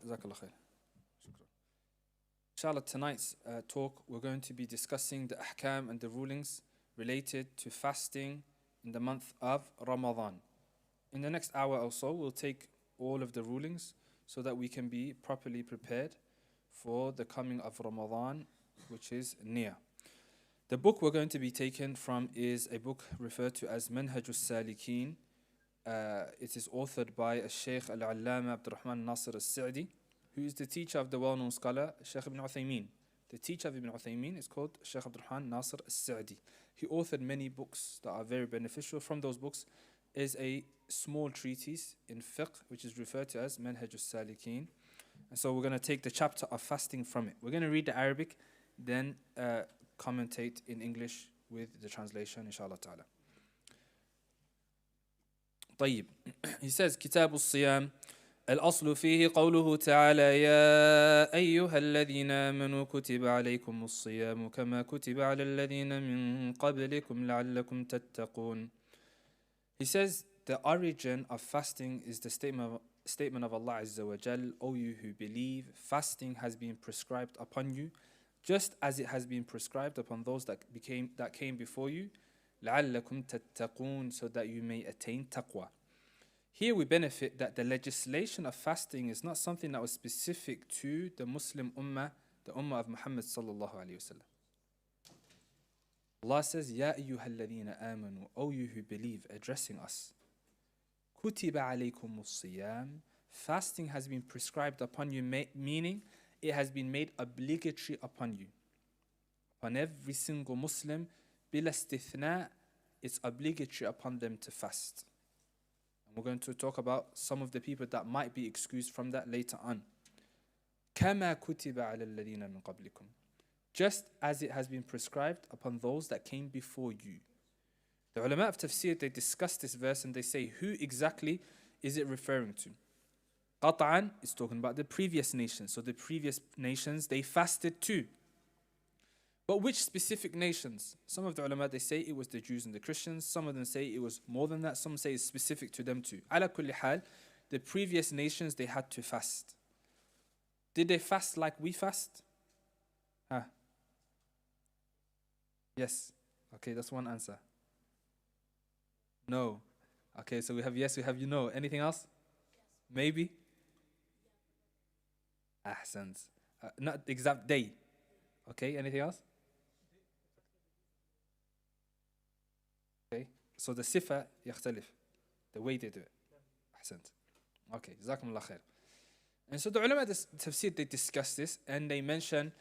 Jazakallah khair. Shukran. Inshallah, tonight's talk, we're going to be discussing the ahkam and the rulings related to fasting in the month of Ramadan. In the next hour or so, we'll take all of the rulings so that we can be properly prepared for the coming of Ramadan, which is near. The book we're going to be taking from is a book referred to as Manhaj al-Salikin. It is authored by Sheikh Al-Allama Abbdurrazaq Nasir al-Sa'di, who is the teacher of the well-known scholar Sheikh Ibn Uthaymeen. The teacher of Ibn Uthaymeen is called Sheikh Abbdurrazaq Nasir al-Sa'di. He authored many books that are very beneficial. From those books is a small treatise in fiqh, which is referred to as Manhaj al-Salikin. And so we're going to take the chapter of fasting from it. We're going to read the Arabic, then commentate in English with the translation, inshallah ta'ala. طيب. He says, كتاب الصيام الأصل فيه قوله تعالى يا أيها الذين آمنوا كتب عليكم الصيام كما كتب على الذين من قبلكم لعلكم تتقون. He says, the origin of fasting is the statement of Allah Azza wa Jal, O you who believe, fasting has been prescribed upon you, just as it has been prescribed upon those that came before you, لَعَلَّكُمْ تَتَّقُونَ, so that you may attain taqwa. Here we benefit that the legislation of fasting is not something that was specific to the Muslim ummah, the ummah of Muhammad sallallahu alayhi wa sallam. Allah says, يَا أَيُّهَا الَّذِينَ آمَنُوا, O you who believe, addressing us. كُتِبَ عَلَيْكُمُ الصِّيَامِ, fasting has been prescribed upon you, meaning it has been made obligatory upon you. Upon every single Muslim, bila istithna, it's obligatory upon them to fast. And we're going to talk about some of the people that might be excused from that later on. كَمَا كُتِبَ عَلَى الَّذِينَ مِن قَبْلِكُمْ, just as it has been prescribed upon those that came before you. The ulama of tafsir, they discuss this verse and they say, who exactly is it referring to? Qat'an is talking about the previous nations. So the previous nations, they fasted too. But which specific nations? Some of the ulama, they say it was the Jews and the Christians. Some of them say it was more than that. Some say it's specific to them too. Ala kulli hal, the previous nations, they had to fast. Did they fast like we fast? Yes. Okay, that's one answer. No. Okay, so we have yes, we have you know. Anything else? Yes. Maybe? Ahsant. Not exact day. Okay, anything else? Okay, so the sifa يختلف. The way they do it. Ahsant. Okay, jazakumullah khair. And so the ulama tafsir, they discuss this and they mention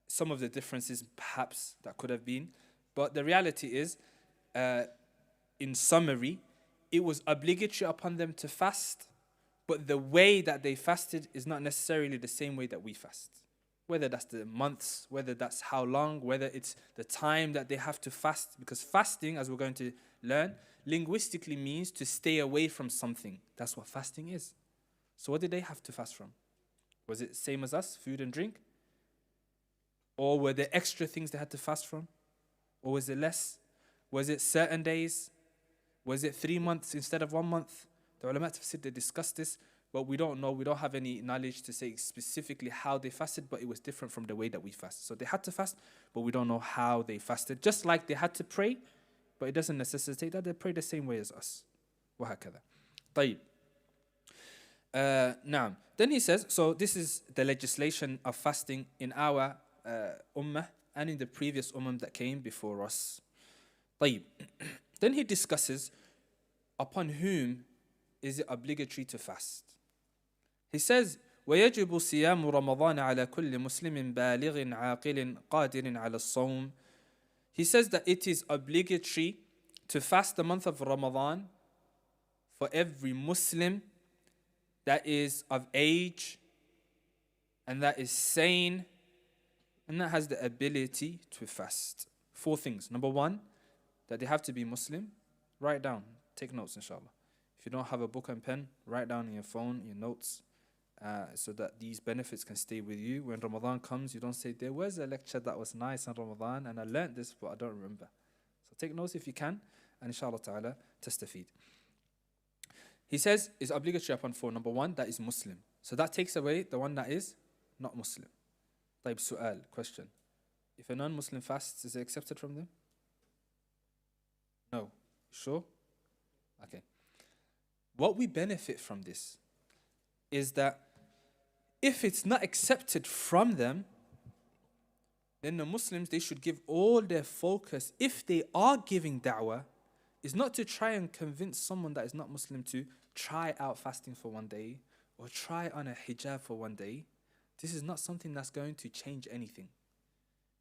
some of the differences perhaps that could have been. But the reality is, in summary, it was obligatory upon them to fast, but the way that they fasted is not necessarily the same way that we fast. Whether that's the months, whether that's how long, whether it's the time that they have to fast. Because fasting, as we're going to learn, linguistically means to stay away from something. That's what fasting is. So what did they have to fast from? Was it same as us, food and drink? Or were there extra things they had to fast from? Or was it less? Was it certain days? Was it 3 months instead of 1 month? The ulama tafsir, they discussed this, but we don't know. We don't have any knowledge to say specifically how they fasted, but it was different from the way that we fast. So they had to fast, but we don't know how they fasted. Just like they had to pray, but it doesn't necessitate that they pray the same way as us. وهكذا. طيب. Now, then he says, so this is the legislation of fasting in our ummah and in the previous ummah that came before us. طيب. Then he discusses upon whom is it obligatory to fast. He says, وَيَجِبُ صِيَامُ رَمَضَانَ عَلَى كُلِّ مُسْلِمٍ بَالِغٍ عَاقِلٍ قَادِرٍ عَلَى الصَّوْمِ. He says that it is obligatory to fast the month of Ramadan for every Muslim that is of age and that is sane and that has the ability to fast. 4 things. Number 1, that they have to be Muslim. Write down. Take notes, inshallah. If you don't have a book and pen, write down on your phone, your notes, so that these benefits can stay with you. When Ramadan comes, you don't say, there was a lecture that was nice on Ramadan and I learned this, but I don't remember. So take notes if you can, and inshallah ta'ala, tastafeed. He says it's obligatory upon four. Number one, that is Muslim. So that takes away the one that is not Muslim. Type su'al, question. If a non-Muslim fasts, is it accepted from them? No. Sure? Okay. What we benefit from this is that if it's not accepted from them, then the Muslims, they should give all their focus, if they are giving da'wah, is not to try and convince someone that is not Muslim to try out fasting for one day or try on a hijab for one day. This is not something that's going to change anything.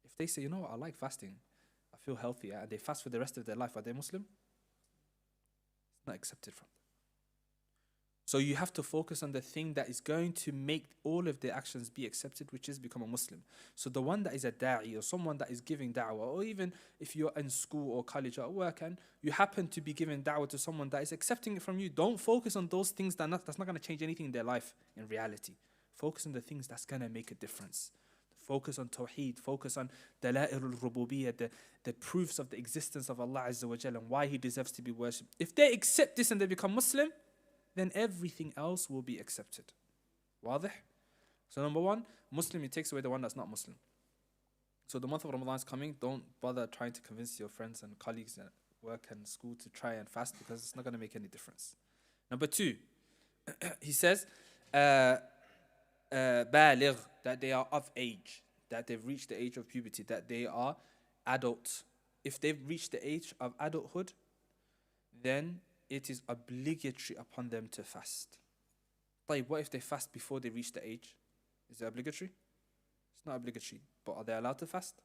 If they say, you know what, I like fasting, I feel healthier, and they fast for the rest of their life, are they Muslim? It's not accepted from them. So you have to focus on the thing that is going to make all of the actions be accepted, which is become a Muslim. So the one that is a da'i, or someone that is giving da'wah, or even if you're in school or college or at work and you happen to be giving da'wah to someone that is accepting it from you, don't focus on those things that's not going to change anything in their life in reality. Focus on the things that's going to make a difference. Focus on Tawheed, focus on Dala'il al-Rububiyyah, the proofs of the existence of Allah Azza wa Jalla and why He deserves to be worshipped. If they accept this and they become Muslim, then everything else will be accepted. Wadih? So number one, Muslim, it takes away the one that's not Muslim. So the month of Ramadan is coming, don't bother trying to convince your friends and colleagues at work and school to try and fast, because it's not going to make any difference. Number two, he says, baligh, that they are of age, that they've reached the age of puberty, that they are adults. If they've reached the age of adulthood, then it is obligatory upon them to fast. But what if they fast before they reach the age? Is it obligatory? It's not obligatory. But are they allowed to fast?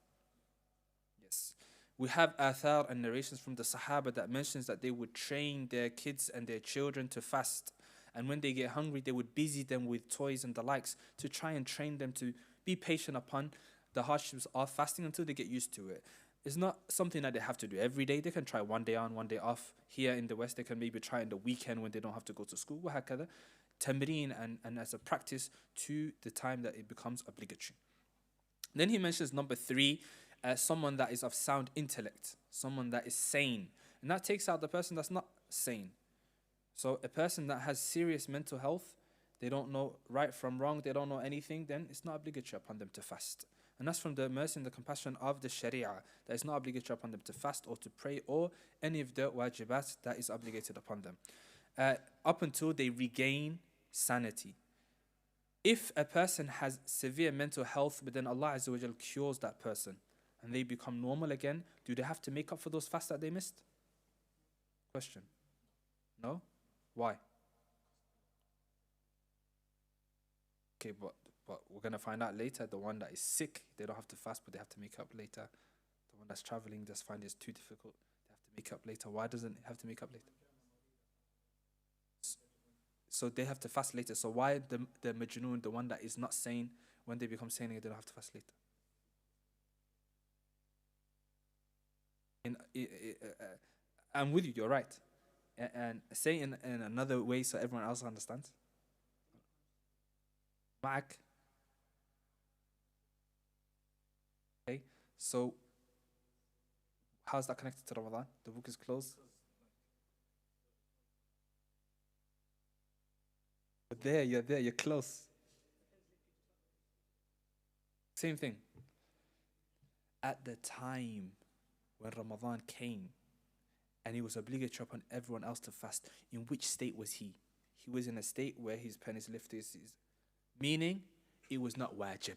Yes. We have athar and narrations from the Sahaba that mentions that they would train their kids and their children to fast. And when they get hungry, they would busy them with toys and the likes to try and train them to be patient upon the hardships of fasting until they get used to it. It's not something that they have to do every day. They can try one day on, one day off. Here in the West, they can maybe try in the weekend when they don't have to go to school. وهكذا. Tamreen and as a practice to the time that it becomes obligatory. Then he mentions number three, someone that is of sound intellect, someone that is sane. And that takes out the person that's not sane. So a person that has serious mental health, they don't know right from wrong, they don't know anything, then it's not obligatory upon them to fast. And that's from the mercy and the compassion of the Sharia, that it's not obligatory upon them to fast or to pray or any of the wajibat that is obligated upon them. Up until they regain sanity. If a person has severe mental health, but then Allah Azza wa Jal cures that person and they become normal again, do they have to make up for those fasts that they missed? Question. No? Why? Okay, but we're going to find out later. The one that is sick, they don't have to fast, but they have to make up later. The one that's traveling, just find it's too difficult, they have to make up later. Why doesn't it have to make up later? So they have to fast later. So why the majnoon, the one that is not sane, when they become sane, they don't have to fast later? I'm with you, you're right. And say in another way so everyone else understands. Ma'ak. Okay, so how's that connected to Ramadan? The book is closed. You're there, you're close. Same thing. At the time when Ramadan came and it was obligatory upon everyone else to fast, in which state was he? He was in a state where his pen is lifted, meaning it was not wajib.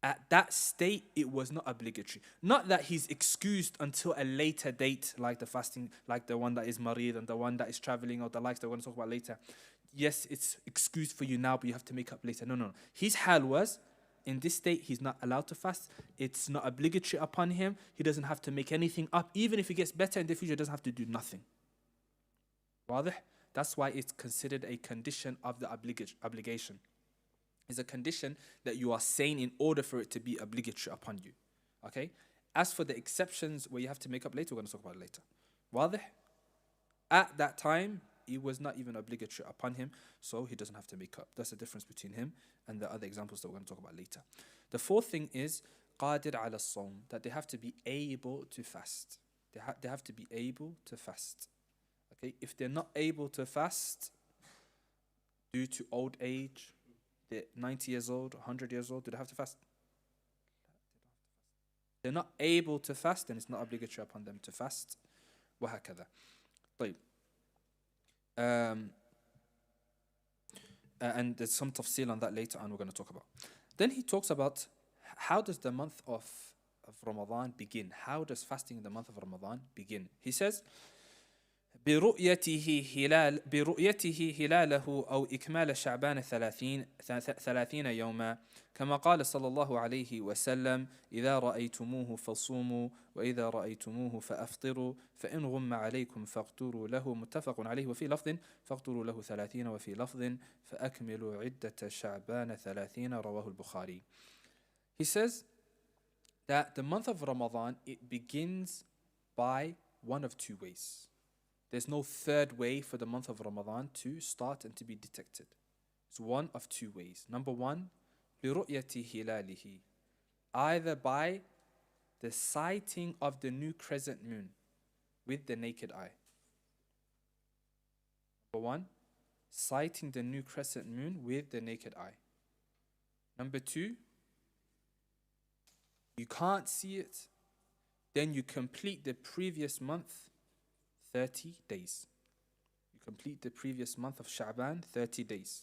At that state, it was not obligatory. Not that he's excused until a later date, like the fasting, like the one that is marid and the one that is traveling or the likes that we're going to talk about later. Yes, it's excused for you now, but you have to make up later. No. His hal was, in this state, he's not allowed to fast. It's not obligatory upon him. He doesn't have to make anything up. Even if he gets better in the future, he doesn't have to do nothing. Wadih? That's why it's considered a condition of the obligation. It's a condition that you are saying in order for it to be obligatory upon you. Okay? As for the exceptions where you have to make up later, we're going to talk about it later. Wadih? At that time, it was not even obligatory upon him, so he doesn't have to make up. That's the difference between him and the other examples that we're going to talk about later. The fourth thing is qadir ala as-sawm, that they have to be able to fast. They have to be able to fast. Okay, if they're not able to fast due to old age, they're 90 years old, 100 years old, do they have to fast? They're not able to fast, then it's not obligatory upon them to fast. وهكذا. طيب. And there's some tafsil on that later on we're going to talk about. Then he talks about how does the month of Ramadan begin? How does fasting in the month of Ramadan begin? He says, برؤيته هلاله أو إكمال شعبان 30 يوما كما قال صلى الله عليه وسلم إذا رأيتموه فصوموا وإذا رأيتموه فأفطروا فإن غم عليكم فاقدروا له متفق عليه وفي لفظ فاقدروا له 30 وفي لفظ فأكملوا عدة شعبان 30 رواه البخاري. He says that the month of Ramadan, it begins by one of two ways. There's no third way for the month of Ramadan to start and to be detected. It's one of two ways. Number one, بِرُؤْيَةِ هِلَالِهِ, either by the sighting of the new crescent moon with the naked eye. Number one, sighting the new crescent moon with the naked eye. Number two, you can't see it, then you complete the previous month 30 days. You complete the previous month of Sha'ban 30 days.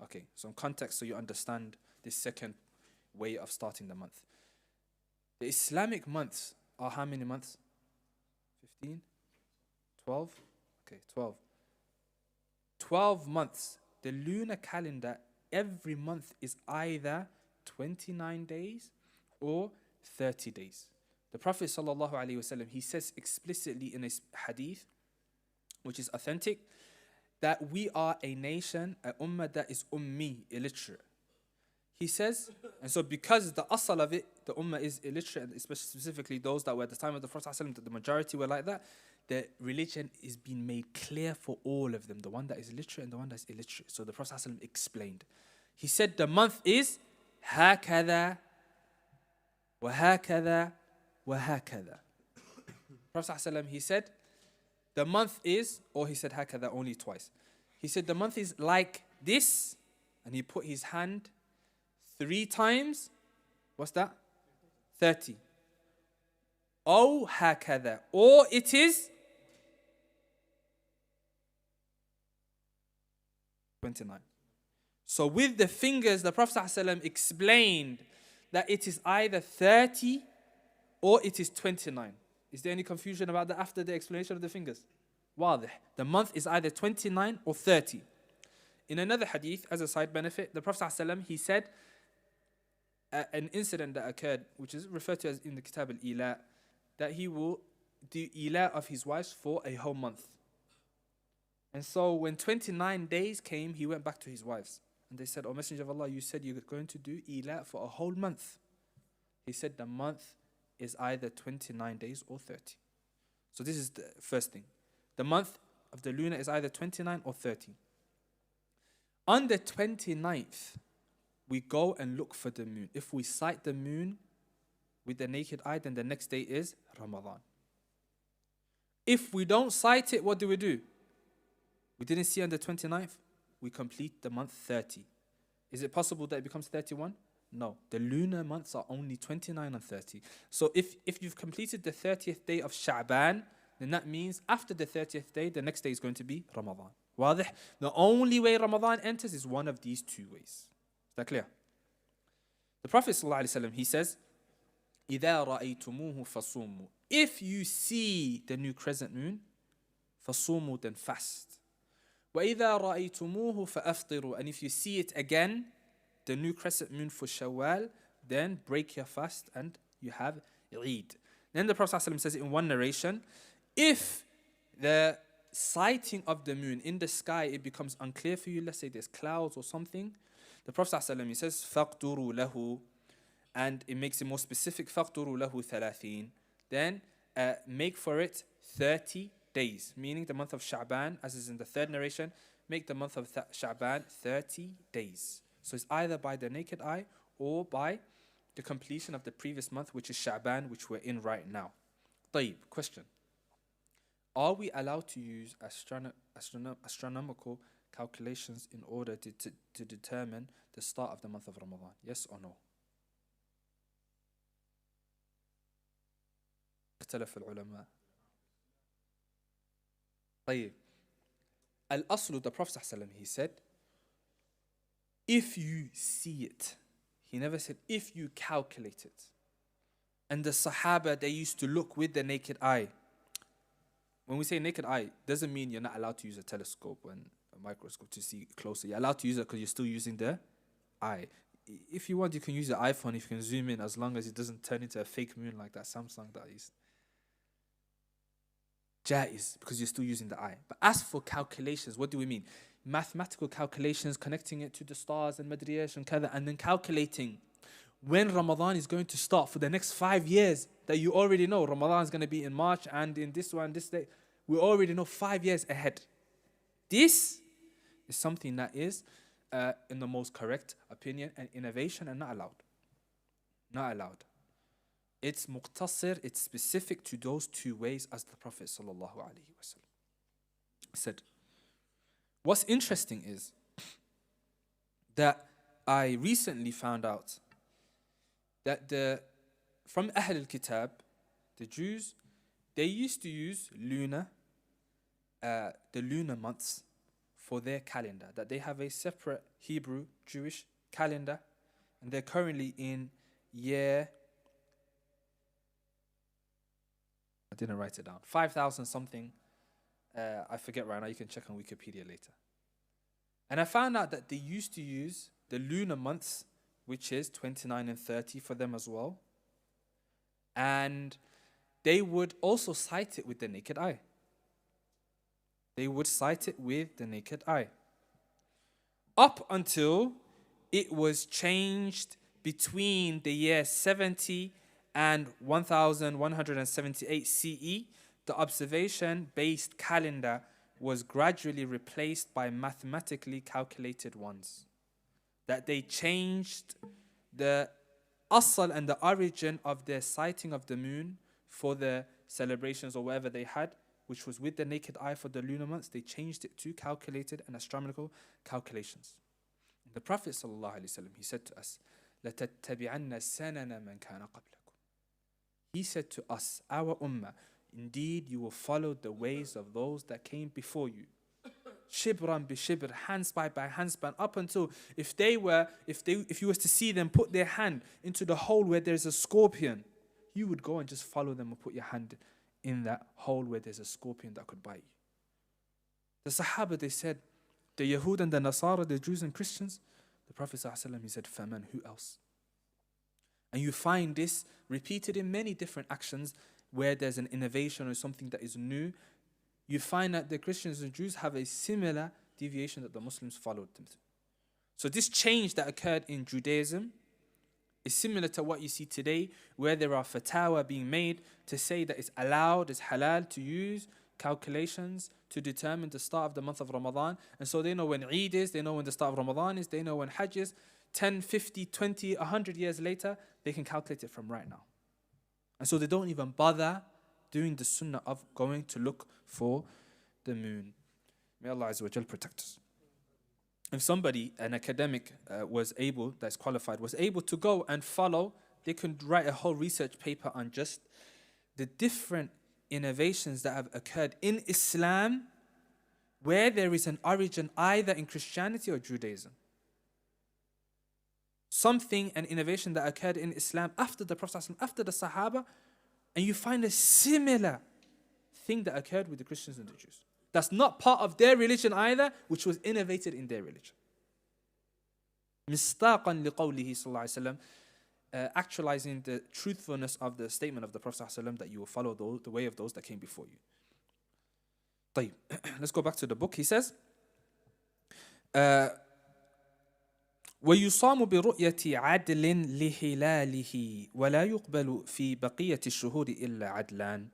Okay, some context so you understand this second way of starting the month. The Islamic months are how many months? 15? 12? Okay, 12. 12 months. The lunar calendar, every month is either 29 days or 30 days. The Prophet ﷺ, he says explicitly in his hadith, which is authentic, that we are a nation, a ummah that is ummi, illiterate. He says, and so because the asal of it, the ummah is illiterate, and specifically those that were at the time of the Prophet ﷺ, that the majority were like that, the religion is being made clear for all of them, the one that is literate and the one that is illiterate. So the Prophet ﷺ explained. He said the month is هكذا وهكذا وهكذا. Prophet ﷺ, he said, the month is, or he said هكذا only twice. He said the month is like this, and he put his hand 3 times. What's that? 30. أو هكذا, or it is 29. So with the fingers, the Prophet ﷺ explained that it is either 30 or it is 29. Is there any confusion about that after the explanation of the fingers? واضح. The month is either 29 or 30. In another hadith, as a side benefit, the Prophet ﷺ, he said an incident that occurred, which is referred to as in the Kitab al-Ila, that he will do Ila of his wives for a whole month. And so when 29 days came, he went back to his wives. And they said, "O Messenger of Allah, you said you're going to do Ila for a whole month." He said the month is either 29 days or 30. So this is the first thing. The month of the lunar is either 29 or 30. On the 29th, we go and look for the moon. If we sight the moon with the naked eye, then the next day is Ramadan. If we don't sight it, what do? We didn't see on the 29th, we complete the month 30. Is it possible that it becomes 31? No. The lunar months are only 29 and 30. So if you've completed the 30th day of Sha'ban, then that means after the 30th day, the next day is going to be Ramadan. واضح? The only way Ramadan enters is one of these two ways. Is that clear? The Prophet ﷺ, he says, إِذَا رَأَيْتُمُوهُ فَصُومُوا. If you see the new crescent moon, فَصُومُوا, then fast. وَإِذَا رَأَيْتُمُوهُ فَأَفْطِرُوا. And if you see it again, the new crescent moon for Shawwal, then break your fast and you have Eid. Then the Prophet ﷺ says in one narration, if the sighting of the moon in the sky, it becomes unclear for you, let's say there's clouds or something, the Prophet ﷺ, he says, فَاقْدُرُوا لَهُ, and it makes it more specific, فَاقْدُرُوا لَهُ 30. Then make for it 30 days, meaning the month of Sha'ban, as is in the third narration, make the month of Sha'ban 30 days. So it's either by the naked eye or by the completion of the previous month, which is Sha'ban, which we're in right now. طيب, question. Are we allowed to use astronomical calculations in order to determine the start of the month of Ramadan? Yes or no? اختلف العلماء. طيب. Al-Aslu, the Prophet ﷺ, he said, if you see it. He never said, if you calculate it. And the Sahaba, they used to look with the naked eye. When we say naked eye, doesn't mean you're not allowed to use a telescope and a microscope to see closer. You're allowed to use it because you're still using the eye. If you want, you can use the iPhone if you can zoom in, as long as it doesn't turn into a fake moon like that Samsung that is. Jaiz, because you're still using the eye. But as for calculations, what do we mean? Mathematical calculations, connecting it to the stars and Madriyash and kada, and then calculating when Ramadan is going to start for the next 5 years that you already know. Ramadan is going to be in March and in this one, this day. We already know 5 years ahead. This is something that is, in the most correct opinion, an innovation and not allowed. Not allowed. It's muqtasir, it's specific to those two ways, as the Prophet sallallahu alaihi wasallam said. What's interesting is that I recently found out that from Ahl al-Kitab, the Jews, they used to use the lunar months for their calendar, that they have a separate Hebrew Jewish calendar, and they're currently in year, I didn't write it down, 5,000 something, I forget right now, you can check on Wikipedia later. And I found out that they used to use the lunar months, which is 29 and 30 for them as well. And they would also cite it with the naked eye. They would cite it with the naked eye. Up until it was changed between the year 70 and 1178 CE, the observation-based calendar was gradually replaced by mathematically calculated ones. That they changed the asal and the origin of their sighting of the moon for the celebrations or whatever they had, which was with the naked eye for the lunar months. They changed it to calculated and astronomical calculations. The Prophet ﷺ, he said to us, لَتَتَّبِعَنَّ سَنَنَ مَنْ كَانَ قَبْلَكُمْ. He said to us, our ummah, indeed you will follow the ways of those that came before you. Shibran bi shibr, handspan by handspan, up until if you was to see them put their hand into the hole where there's a scorpion, you would go and just follow them and put your hand in that hole where there's a scorpion that could bite you. The Sahaba, they said, the Yahud and the Nasara, the Jews and Christians, the Prophet ﷺ, he said, Faman, who else? And you find this repeated in many different actions where there's an innovation or something that is new. You find that the Christians and Jews have a similar deviation that the Muslims followed them through. So this change that occurred in Judaism is similar to what you see today, where there are fatwa being made to say that it's allowed, it's halal to use calculations to determine the start of the month of Ramadan. And so they know when Eid is, they know when the start of Ramadan is, they know when Hajj is. 10, 50, 20, 100 years later, they can calculate it from right now. And so they don't even bother doing the sunnah of going to look for the moon. May Allah Azza wa Jal protect us. If somebody, an academic that's qualified, was able to go and follow, they can write a whole research paper on just the different innovations that have occurred in Islam where there is an origin either in Christianity or Judaism. An innovation that occurred in Islam after the Prophet, after the Sahaba, and you find a similar thing that occurred with the Christians and the Jews. That's not part of their religion either, which was innovated in their religion. مِصْدَاقًا لِقَوْلِهِ صلى الله عليه وسلم, actualizing the truthfulness of the statement of the Prophet ﷺ that you will follow the way of those that came before you. طيب. Let's go back to the book. He says, ويصام برؤية عدل لهلاله ولا يقبل في بقية الشهور إلا عدلان.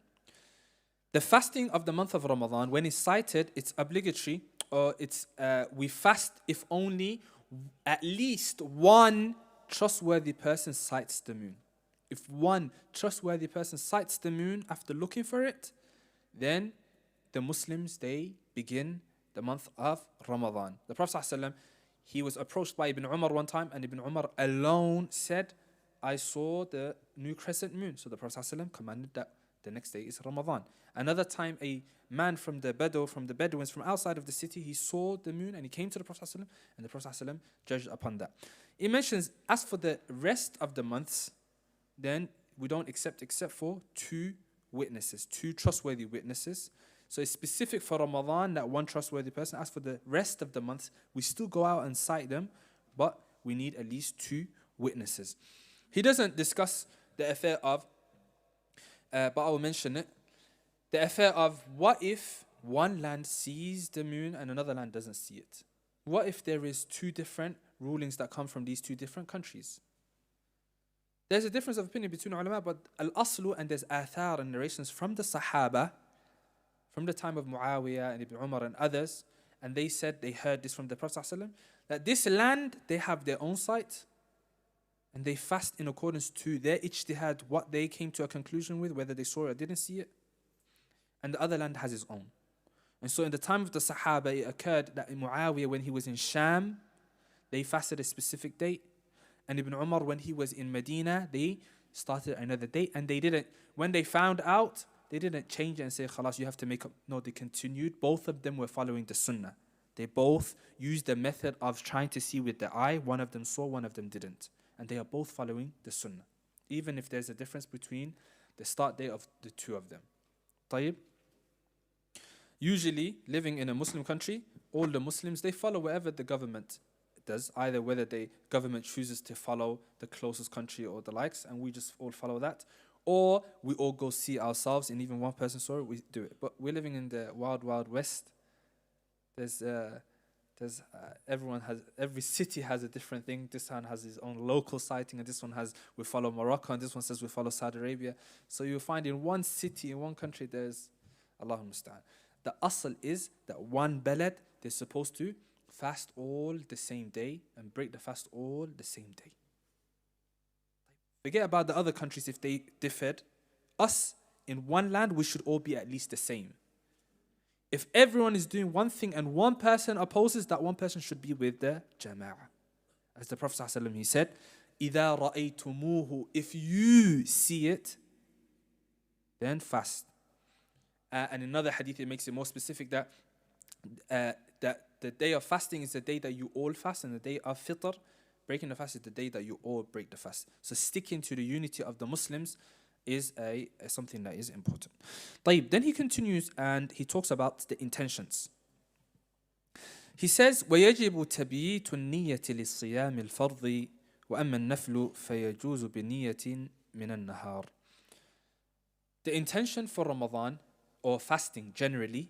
The fasting of the month of Ramadan, when it's cited, it's obligatory, or we fast if only at least one trustworthy person sights the moon. If one trustworthy person sights the moon after looking for it, then the Muslims, they begin the month of Ramadan. The Prophet ﷺ, he was approached by Ibn Umar one time, and Ibn Umar alone said, I saw the new crescent moon. So the Prophet ﷺ commanded that the next day is Ramadan. Another time, a man from the Bedouins from outside of the city, he saw the moon and he came to the Prophet ﷺ, and the Prophet ﷺ judged upon that. It mentions, as for the rest of the months, then we don't accept except for two witnesses, two trustworthy witnesses. So it's specific for Ramadan, that one trustworthy person. As for the rest of the months, we still go out and cite them, but we need at least two witnesses. He doesn't discuss the affair of, but I will mention it, the affair of what if one land sees the moon and another land doesn't see it? What if there is two different rulings that come from these two different countries? There's a difference of opinion between ulama, but al-aslu, and there's athar and narrations from the Sahaba, from the time of Muawiyah and Ibn Umar and others, and they said they heard this from the Prophet ﷺ, that this land, they have their own sight, and they fast in accordance to their ijtihad, what they came to a conclusion with, whether they saw it or didn't see it, and the other land has its own. And so in the time of the Sahaba, it occurred that in Muawiyah, when he was in Sham, they fasted a specific date, and Ibn Umar, when he was in Medina, they started another date, and they didn't, when they found out, they didn't change it and say, khalas, you have to make up. No, they continued. Both of them were following the sunnah. They both used the method of trying to see with the eye. One of them saw, one of them didn't. And they are both following the sunnah, even if there's a difference between the start date of the two of them. طيب. Usually, living in a Muslim country, all the Muslims, they follow whatever the government does, either whether the government chooses to follow the closest country or the likes, and we just all follow that, or we all go see ourselves, and even one person saw it, we do it. But we're living in the wild, wild west. Every city has a different thing. This one has his own local sighting, and this one has, we follow Morocco, and this one says we follow Saudi Arabia. So you'll find in one city, in one country, there's Allahumma musta'an. The asl is that one balad, they're supposed to fast all the same day and break the fast all the same day. Forget about the other countries if they differed. Us, in one land, we should all be at least the same. If everyone is doing one thing and one person opposes, that one person should be with the jama'ah. As the Prophet ﷺ, he said, إِذَا رَأَيْتُمُوهُ, if you see it, then fast. And in another hadith, it makes it more specific that the day of fasting is the day that you all fast, and the day of fitr, breaking the fast, is the day that you all break the fast. So sticking to the unity of the Muslims is something that is important. طيب, then he continues and he talks about the intentions. He says, وَيَجِبُ تَبْيِيتُ النِّيَّةِ لِلصِّيَامِ الْفَرْضِ وَأَمَّا النَّفْلُ فَيَجُوزُ بِنِيَّةٍ مِنَ النَّهَارِ. The intention for Ramadan, or fasting generally,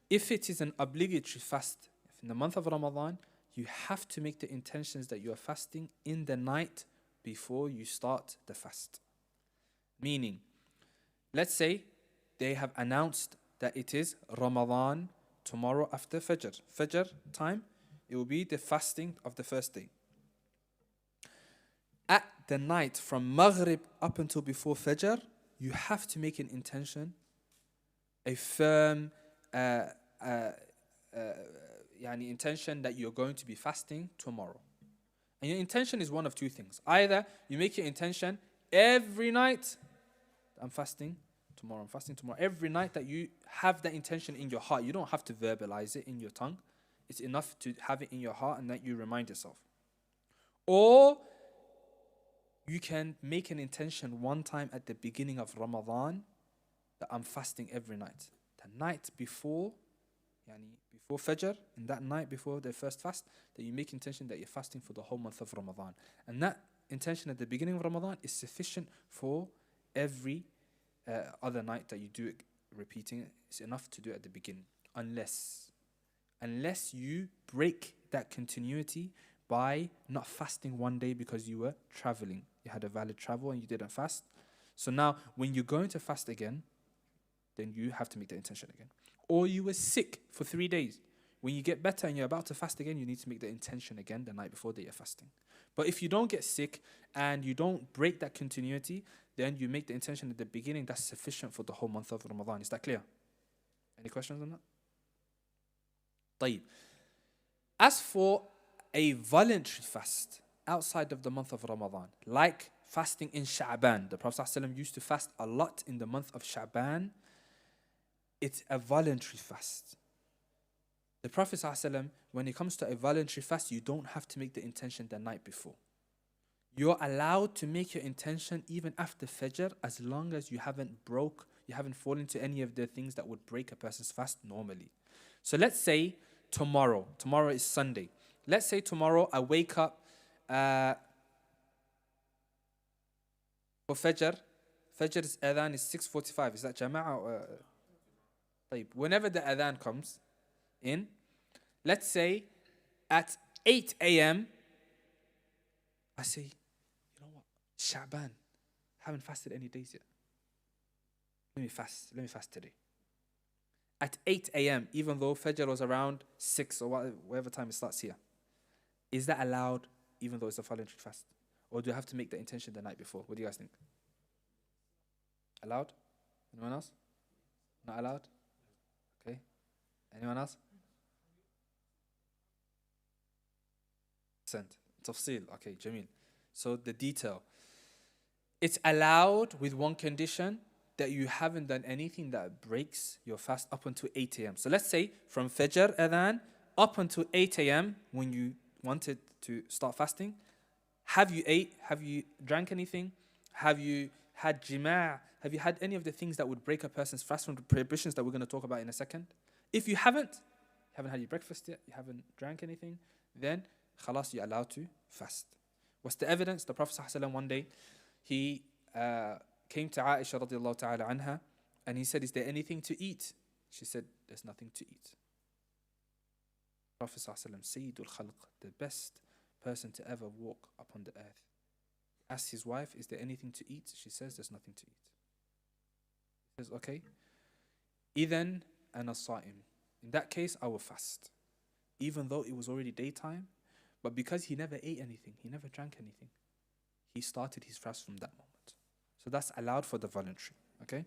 if it is an obligatory fast, in the month of Ramadan, you have to make the intentions that you are fasting in the night before you start the fast. Meaning, let's say they have announced that it is Ramadan tomorrow after Fajr. Fajr time, it will be the fasting of the first day. At the night from Maghrib up until before Fajr, you have to make an intention, a firm intention that you're going to be fasting tomorrow. And your intention is one of two things. Either you make your intention every night, I'm fasting tomorrow, I'm fasting tomorrow. Every night that you have that intention in your heart, you don't have to verbalize it in your tongue. It's enough to have it in your heart and that you remind yourself. Or you can make an intention one time at the beginning of Ramadan that I'm fasting every night. The night before Fajr, in that night before the first fast, that you make intention that you're fasting for the whole month of Ramadan. And that intention at the beginning of Ramadan is sufficient for every other night that you do it, repeating it. It's enough to do it at the beginning. Unless you break that continuity by not fasting one day because you were traveling. You had a valid travel and you didn't fast. So now when you're going to fast again, then you have to make the intention again. Or you were sick for 3 days. When you get better and you're about to fast again, you need to make the intention again the night before that you're fasting. But if you don't get sick and you don't break that continuity, then you make the intention at the beginning. That's sufficient for the whole month of Ramadan. Is that clear? Any questions on that? طيب. As for a voluntary fast outside of the month of Ramadan, like fasting in Sha'ban, the Prophet ﷺ used to fast a lot in the month of Sha'ban. It's a voluntary fast. The Prophet ﷺ, when it comes to a voluntary fast, you don't have to make the intention the night before. You're allowed to make your intention even after Fajr, as long as you haven't fallen into any of the things that would break a person's fast normally. So let's say tomorrow is Sunday. Let's say tomorrow I wake up for Fajr. Fajr's adhan is 6:45. Is that Jama'ah? Whenever the adhan comes in, let's say at 8 a.m., I say, you know what, Sha'ban, haven't fasted any days yet. Let me fast today. At 8 a.m., even though Fajr was around 6 or whatever time it starts here, is that allowed even though it's a voluntary fast? Or do I have to make the intention the night before? What do you guys think? Allowed? Anyone else? Not allowed? Okay. Anyone else? Tafsil. Okay, Jamil. So the detail. It's allowed with one condition, that you haven't done anything that breaks your fast up until 8 a.m. So let's say from Fajr adhan up until 8 a.m. when you wanted to start fasting, have you ate? Have you drank anything? Have you had jima'? Have you had any of the things that would break a person's fast from the prohibitions that we're going to talk about in a second? If you haven't had your breakfast yet, you haven't drank anything, then khalas, you're allowed to fast. What's the evidence? The Prophet ﷺ one day, he came to Aisha radiallahu ta'ala anha, and he said, is there anything to eat? She said, there's nothing to eat. Prophet ﷺ, Sayyidul Khalq, the best person to ever walk upon the earth, asked his wife, is there anything to eat? She says, there's nothing to eat. He says, okay, Idhan ana sa'im. In that case, I will fast. Even though it was already daytime, but because he never ate anything, he never drank anything, he started his fast from that moment. So that's allowed for the voluntary, okay?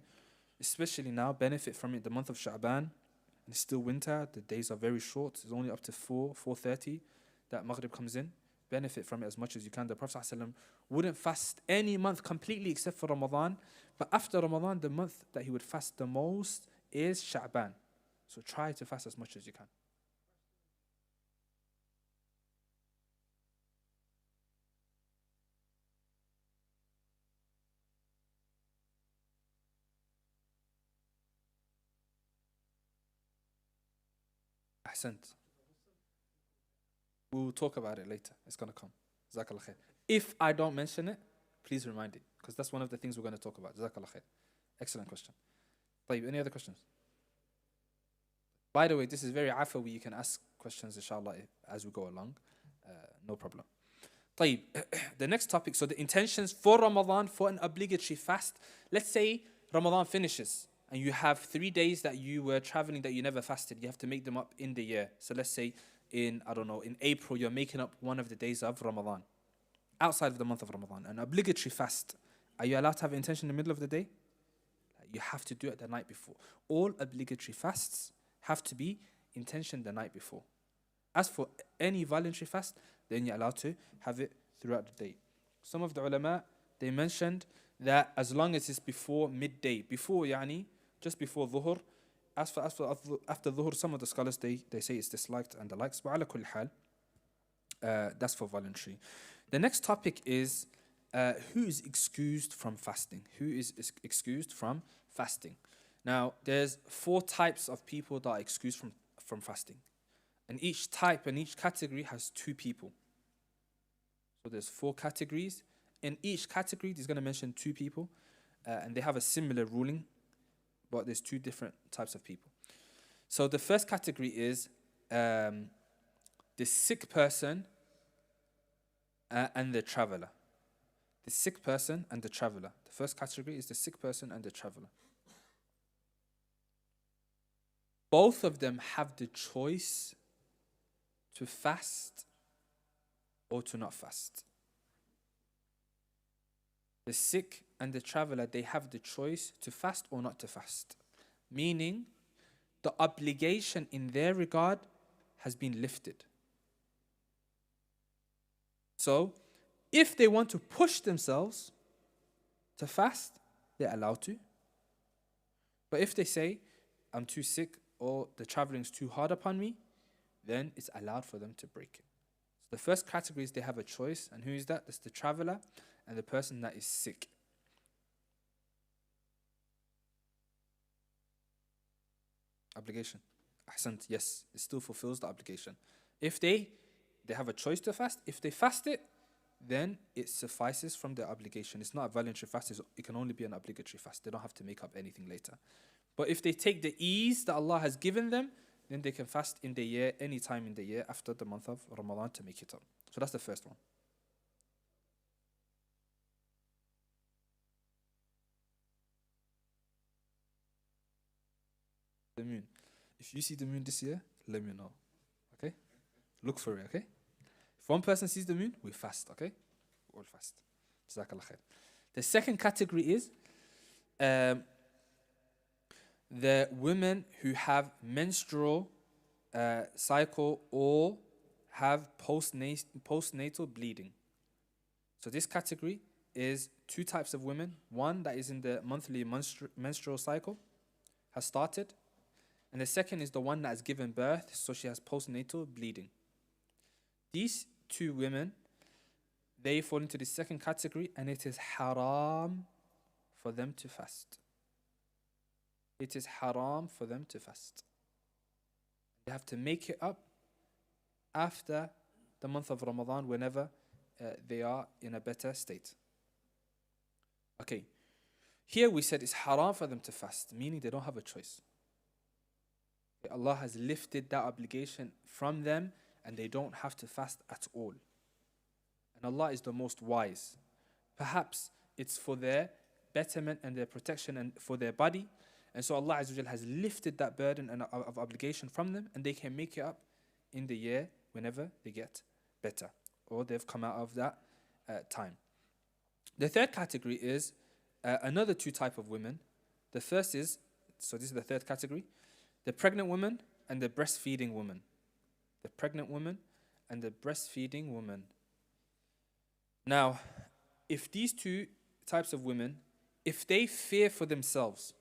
Especially now, benefit from it, the month of Sha'ban, and it's still winter, the days are very short, it's only up to 4:30 that Maghrib comes in. Benefit from it as much as you can. The Prophet ﷺ wouldn't fast any month completely except for Ramadan, but after Ramadan, the month that he would fast the most is Sha'ban. So try to fast as much as you can. Ahsant. We'll talk about it later. It's going to come. Jazakallah khair. If I don't mention it, please remind it, because that's one of the things we're going to talk about. Jazakallah khair. Excellent question. Any other questions? By the way, this is very afawi. You can ask questions, inshallah, as we go along. No problem. The next topic, so the intentions for Ramadan, for an obligatory fast. Let's say Ramadan finishes, and you have 3 days that you were traveling that you never fasted. You have to make them up in the year. So let's say in April, you're making up one of the days of Ramadan, outside of the month of Ramadan. An obligatory fast. Are you allowed to have intention in the middle of the day? You have to do it the night before. All obligatory fasts have to be intention the night before. As for any voluntary fast, then you're allowed to have it throughout the day. Some of the ulama, they mentioned that as long as it's before midday, just before dhuhr. As for after dhuhr, some of the scholars, they say it's disliked and the likes. But ala kulli hal, that's for voluntary. The next topic is who is excused from fasting? Who is excused from fasting? Now, there's 4 types of people that are excused from fasting. And each type and each category has 2 people. So there's 4 categories. In each category, there's going to mention 2 people. And they have a similar ruling, but there's 2 different types of people. So the first category is the sick person and the traveler. The sick person and the traveler. The first category is the sick person and the traveler. Both of them have the choice to fast or to not fast. The sick and the traveler, they have the choice to fast or not to fast. Meaning, the obligation in their regard has been lifted. So, if they want to push themselves to fast, they're allowed to. But if they say, I'm too sick or the traveling's too hard upon me, then it's allowed for them to break it. So the first category is they have a choice. And who is that? That's the traveller and the person that is sick. Obligation. Ahsant, yes, it still fulfills the obligation. If they have a choice to fast, if they fast it, then it suffices from their obligation. It's not a voluntary fast, it can only be an obligatory fast. They don't have to make up anything later. But if they take the ease that Allah has given them, then they can fast in the year, any time in the year after the month of Ramadan to make it up. So that's the first one. The moon. If you see the moon this year, let me know. Okay? Look for it, okay? If one person sees the moon, we fast, okay? We all fast. Jazakallah khair. The second category is the women who have menstrual cycle or have postnatal bleeding. So this category is two types of women. One that is in the monthly menstrual cycle, has started. And the second is the one that has given birth, so she has postnatal bleeding. These two women, they fall into the second category, and it is haram for them to fast. It is haram for them to fast. They have to make it up after the month of Ramadan whenever they are in a better state. Okay, here we said it's haram for them to fast, meaning they don't have a choice. Allah has lifted that obligation from them and they don't have to fast at all. And Allah is the most wise. Perhaps it's for their betterment and their protection and for their body. And so Allah Azza wa Jal has lifted that burden and of obligation from them, and they can make it up in the year whenever they get better or they've come out of that time. The third category is another two type of women. The first is, so this is the third category, the pregnant woman and the breastfeeding woman. The pregnant woman and the breastfeeding woman. Now, if these two types of women, if they fear for themselves,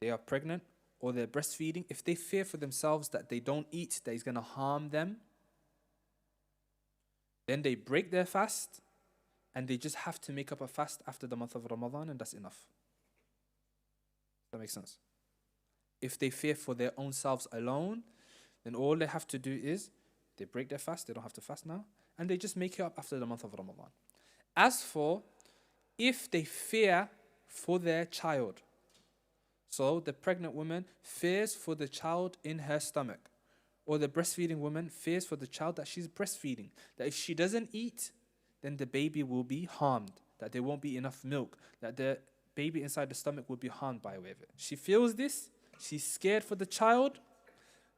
they are pregnant or they're breastfeeding, if they fear for themselves that they don't eat, that is going to harm them, then they break their fast and they just have to make up a fast after the month of Ramadan, and that's enough. Does that make sense? If they fear for their own selves alone, then all they have to do is they break their fast, they don't have to fast now, and they just make it up after the month of Ramadan. As for if they fear for their child, so the pregnant woman fears for the child in her stomach, or the breastfeeding woman fears for the child that she's breastfeeding, that if she doesn't eat, then the baby will be harmed, that there won't be enough milk, that the baby inside the stomach will be harmed by way of it. She feels this, she's scared for the child,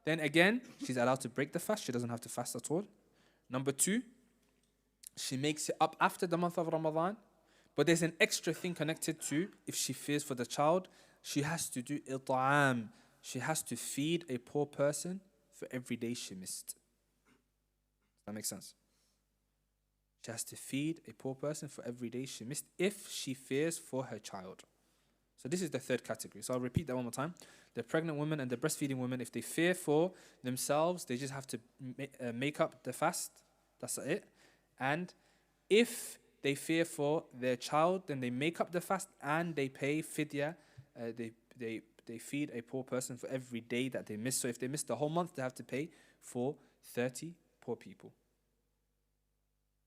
then again, she's allowed to break the fast. She doesn't have to fast at all. Number two, she makes it up after the month of Ramadan, but there's an extra thing connected to if she fears for the child. She has to do it'am. She has to feed a poor person for every day she missed. Does that make sense? She has to feed a poor person for every day she missed if she fears for her child. So this is the third category. So I'll repeat that one more time. The pregnant woman and the breastfeeding woman, if they fear for themselves, they just have to make up the fast. That's it. And if they fear for their child, then they make up the fast and they pay fidya. They feed a poor person for every day that they miss. So if they miss the whole month, they have to pay for 30 poor people.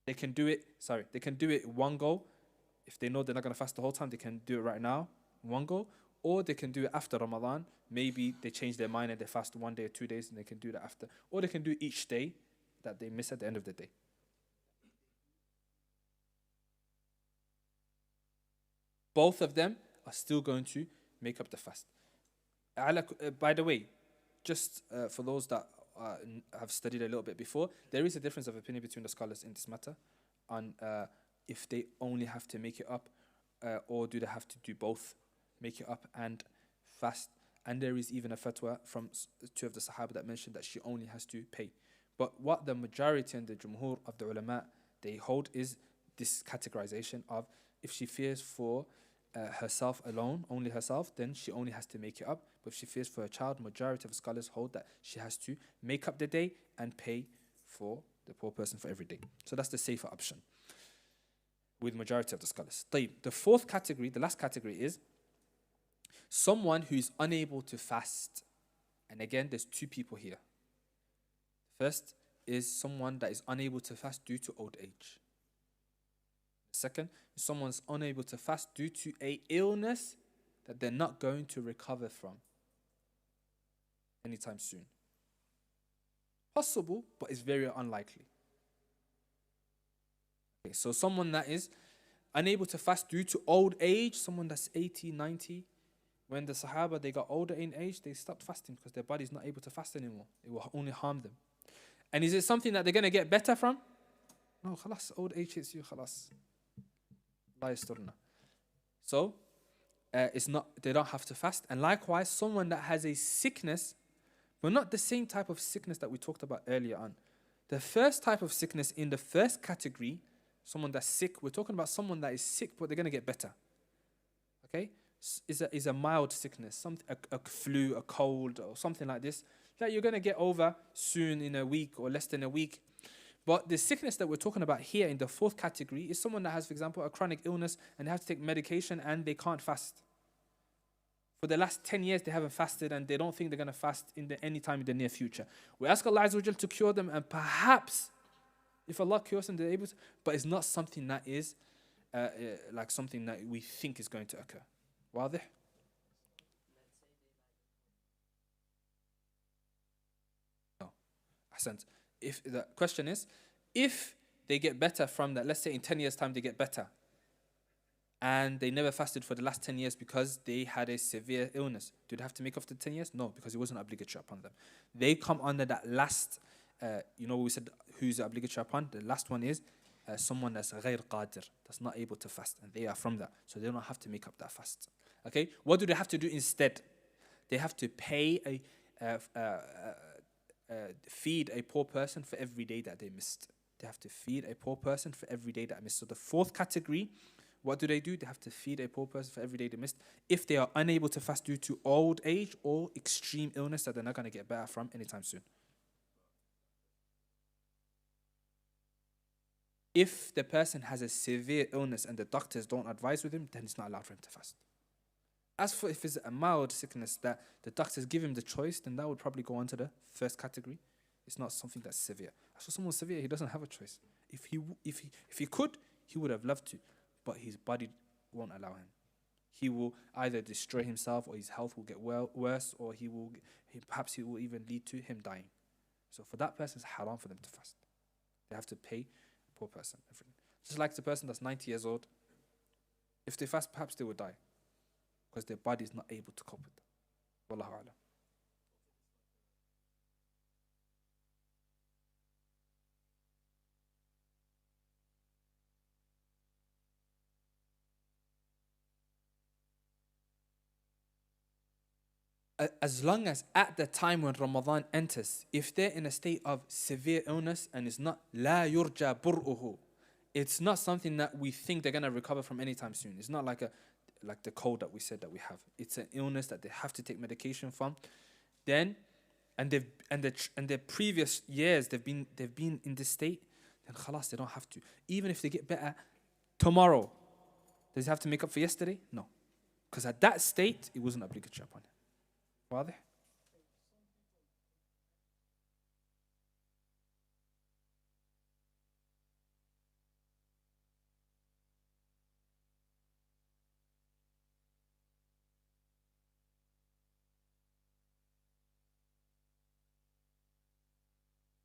They can do it one go. If they know they're not going to fast the whole time, they can do it right now, one go. Or they can do it after Ramadan. Maybe they change their mind and they fast 1 day or 2 days and they can do that after. Or they can do each day that they miss at the end of the day. Both of them are still going to make up the fast. By the way, just for those that have studied a little bit before, there is a difference of opinion between the scholars in this matter on if they only have to make it up or do they have to do both, make it up and fast And there is even a fatwa from two of the Sahaba that mentioned that she only has to pay. But what the majority and the jumhur of the ulama, they hold is this categorization of if she fears for herself alone, only herself, then she only has to make it up. But if she fears for a child, majority of scholars hold that she has to make up the day and pay for the poor person for every day. So that's the safer option with majority of the scholars. The fourth category, the last category, is someone who is unable to fast. And again, there's two people here. First is someone that is unable to fast due to old age. Second is someone's unable to fast due to an illness that they're not going to recover from anytime soon. Possible, but it's very unlikely. Okay, so someone that is unable to fast due to old age, someone that's 80, 90, when the Sahaba, they got older in age, they stopped fasting because their body's not able to fast anymore. It will only harm them. And is it something that they're going to get better from? No, khalas, old age hits you, khalas. La yasturna. So, it's not, they don't have to fast. And likewise, someone that has a sickness, but not the same type of sickness that we talked about earlier on. The first type of sickness in the first category, someone that's sick, we're talking about someone that is sick, but they're going to get better. Okay? Is a mild sickness, a flu, a cold, or something like this, that you're going to get over soon in a week or less than a week. But the sickness that we're talking about here in the fourth category is someone that has, for example, a chronic illness and they have to take medication and they can't fast. For the last 10 years, they haven't fasted and they don't think they're going to fast any time in the near future. We ask Allah Azza wa Jal to cure them, and perhaps, if Allah cures them, they're able to, but it's not something that is like something that we think is going to occur. واضح? No. Ahsant. If the question is, if they get better from that, let's say in 10 years' time they get better, and they never fasted for the last 10 years because they had a severe illness, do they have to make up the 10 years? No, because it wasn't obligatory upon them. They come under that last, we said who's obligatory upon? The last one is someone that's غير قادر, that's not able to fast, and they are from that, so they don't have to make up that fast. Okay, what do they have to do instead? They have to pay feed a poor person for every day that they missed. They have to feed a poor person for every day that they missed. So the fourth category, what do? They have to feed a poor person for every day they missed if they are unable to fast due to old age or extreme illness that they're not going to get better from anytime soon. If the person has a severe illness and the doctors don't advise with him, then it's not allowed for him to fast. As for if it's a mild sickness that the doctors give him the choice, then that would probably go on to the first category. It's not something that's severe. As for someone severe, he doesn't have a choice. If he could, he would have loved to, but his body won't allow him. He will either destroy himself, or his health will get worse, or perhaps it will even lead to him dying. So for that person, it's haram for them to fast. They have to pay a poor person everything. Just like the person that's 90 years old, if they fast, perhaps they will die, because their body is not able to cope with that. Wallahu a'lam. As long as at the time when Ramadan enters, if they're in a state of severe illness and it's not la yurja bur'uhu, it's not something that we think they're going to recover from anytime soon. It's not like the cold that we said that we have. It's an illness that they have to take medication from. Then, and their previous years they've been in this state, then khalas, they don't have to. Even if they get better tomorrow, does he have to make up for yesterday? No, because at that state it wasn't obligatory upon him. واضح؟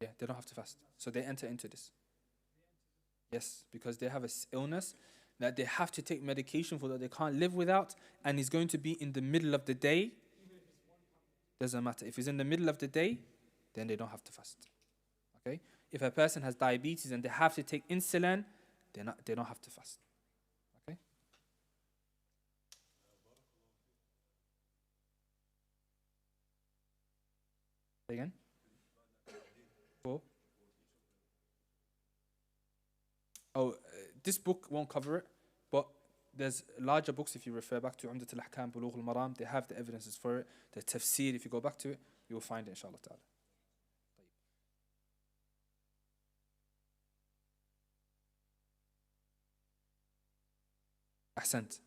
Yeah, they don't have to fast. So they enter into this. Yes, because they have an illness that they have to take medication for, that they can't live without, and it's going to be in the middle of the day. Doesn't matter. If it's in the middle of the day, then they don't have to fast. Okay? If a person has diabetes and they have to take insulin, they don't have to fast. Okay? Say again? Four? Oh, this book won't cover it, but there's larger books if you refer back to Umdat al-Ahkam, Bulugh al-Maram, they have the evidences for it. The tafsir, if you go back to it, you will find it, inshallah ta'ala. Ahsant.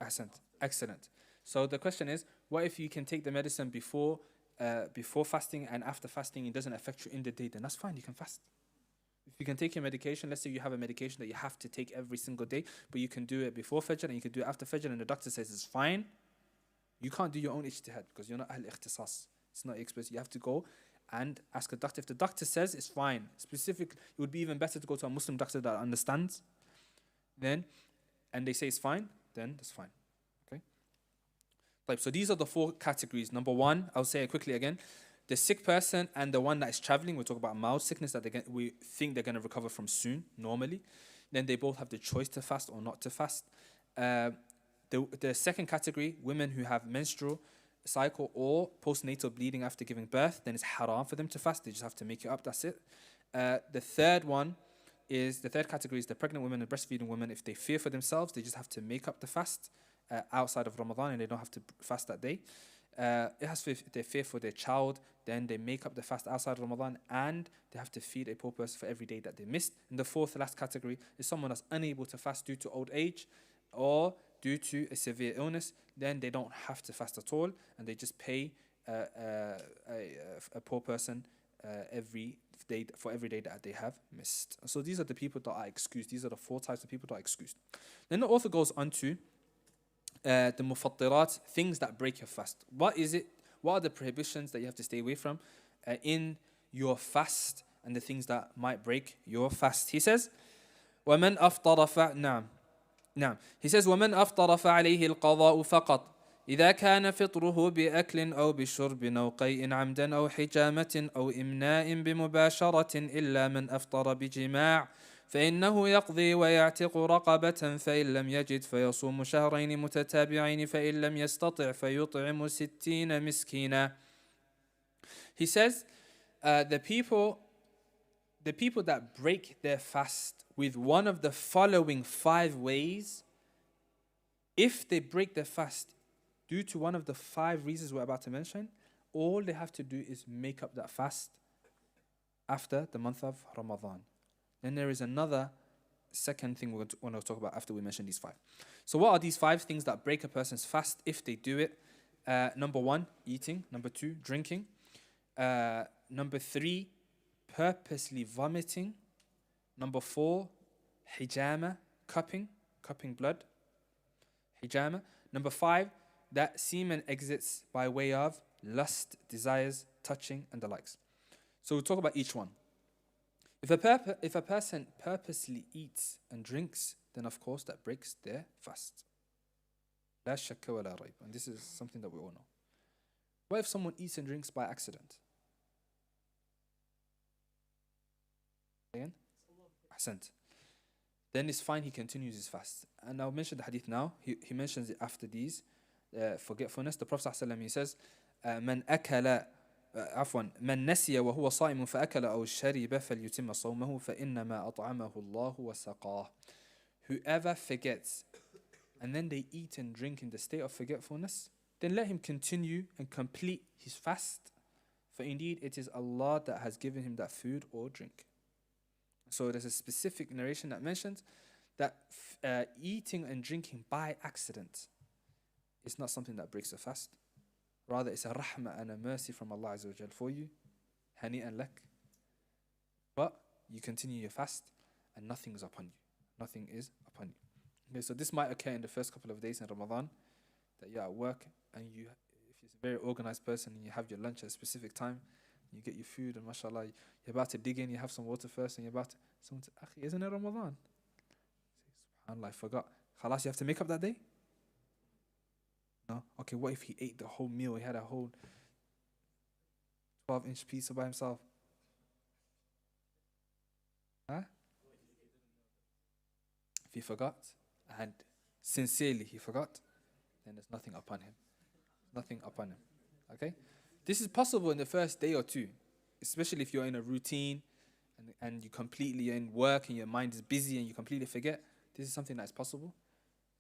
Ahsant. Excellent. So the question is, what if you can take the medicine before fasting, and after fasting it doesn't affect you in the day? Then that's fine, you can fast. If you can take your medication, let's say you have a medication that you have to take every single day, but you can do it before Fajr and you can do it after Fajr, and the doctor says it's fine, you can't do your own ijtihad because you're not Ahl Ikhtisas. It's not expert. You have to go and ask a doctor. If the doctor says it's fine, specific, it would be even better to go to a Muslim doctor that understands, then, and they say it's fine, then that's fine. Okay? So these are the four categories. Number one, I'll say it quickly again. The sick person and the one that is traveling, we talk about mild sickness that we think they're going to recover from soon, normally. Then they both have the choice to fast or not to fast. The second category, women who have menstrual cycle or postnatal bleeding after giving birth, then it's haram for them to fast. They just have to make it up, that's it. The third category is the pregnant women and breastfeeding women. If they fear for themselves, they just have to make up the fast outside of Ramadan, and they don't have to fast that day. If they fear for their child, then they make up the fast outside Ramadan, and they have to feed a poor person for every day that they missed. And the fourth, last category, is someone that's unable to fast due to old age or due to a severe illness. Then they don't have to fast at all, and they just pay a poor person every day for every day that they have missed. So these are the people that are excused. These are the four types of people that are excused. Then the author goes on to the mufattirat, things that break your fast. What is it? What are the prohibitions that you have to stay away from in your fast, and the things that might break your fast? He says, وَمَنْ أَفْطَرَ نعم. He says, وَمَنْ أَفْطَرَ فَعَلَيْهِ الْقَضَاءُ فَقَطْ إذا كان فطره بأكل أو بشرب أو قيء عمدا أو حجامة أو إمناء بمباشرة إلا من أفطر بجماع فإنه يقضي ويعتق رقبة فإن لم يجد فيصوم شهرين متتابعين فإن لم يستطع فيطعم 60 مسكينا. He says the people that break their fast with one of the following 5 ways, if they break their fast due to one of the 5 reasons we're about to mention, all they have to do is make up that fast after the month of Ramadan. Then there is another second thing we're going to talk about after we mention these 5. So what are these 5 things that break a person's fast if they do it? Number 1, eating. Number 2, drinking. Number 3, purposely vomiting. Number 4, hijama, cupping blood. Hijama. Number 5, that semen exits by way of lust, desires, touching, and the likes. So we'll talk about each one. If a person purposely eats and drinks, then of course that breaks their fast. لا شك ولا ريب. And this is something that we all know. What if someone eats and drinks by accident? Again? Ahsant. Then it's fine, he continues his fast. And I'll mention the hadith now. He mentions it after these. Forgetfulness. The Prophet ﷺ, he says, من أكل من نسي وهو صائم فأكل أو شرب فليتم صومه فإنما أطعمه الله وسقاه. Whoever forgets and then they eat and drink in the state of forgetfulness, then let him continue and complete his fast, for indeed it is Allah that has given him that food or drink. So there's a specific narration that mentions that eating and drinking by accident is not something that breaks the fast. Rather, it's a rahmah and a mercy from Allah Azza wa Jal for you. Hani and lak. But you continue your fast and nothing is upon you. Nothing is upon you. Okay, so this might occur in the first couple of days in Ramadan, that you're at work and if you're a very organized person and you have your lunch at a specific time, you get your food and mashallah, you're about to dig in, you have some water first and you're about to, someone says, Akhi, isn't it Ramadan? SubhanAllah, I forgot. Khalas, you have to make up that day? No? Okay, what if he ate the whole meal? He had a whole 12-inch pizza by himself. Huh? If he forgot, and sincerely he forgot, then there's nothing upon him. Nothing upon him. Okay? This is possible in the first day or two, especially if you're in a routine and you completely in work and your mind is busy and you completely forget. This is something that's possible.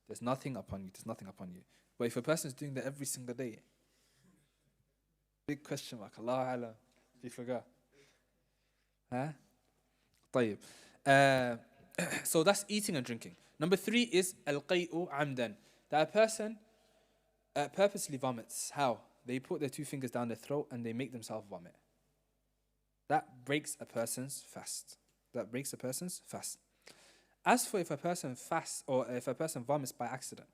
There's nothing upon you. There's nothing upon you. But if a person is doing that every single day, big question mark. Allah Alam. If you forgot. Huh? طيب. So that's eating and drinking. Number 3 is al-qay'u amdan. That a person purposely vomits. How? They put their 2 fingers down their throat and they make themselves vomit. That breaks a person's fast. That breaks a person's fast. As for if a person fasts or if a person vomits by accident,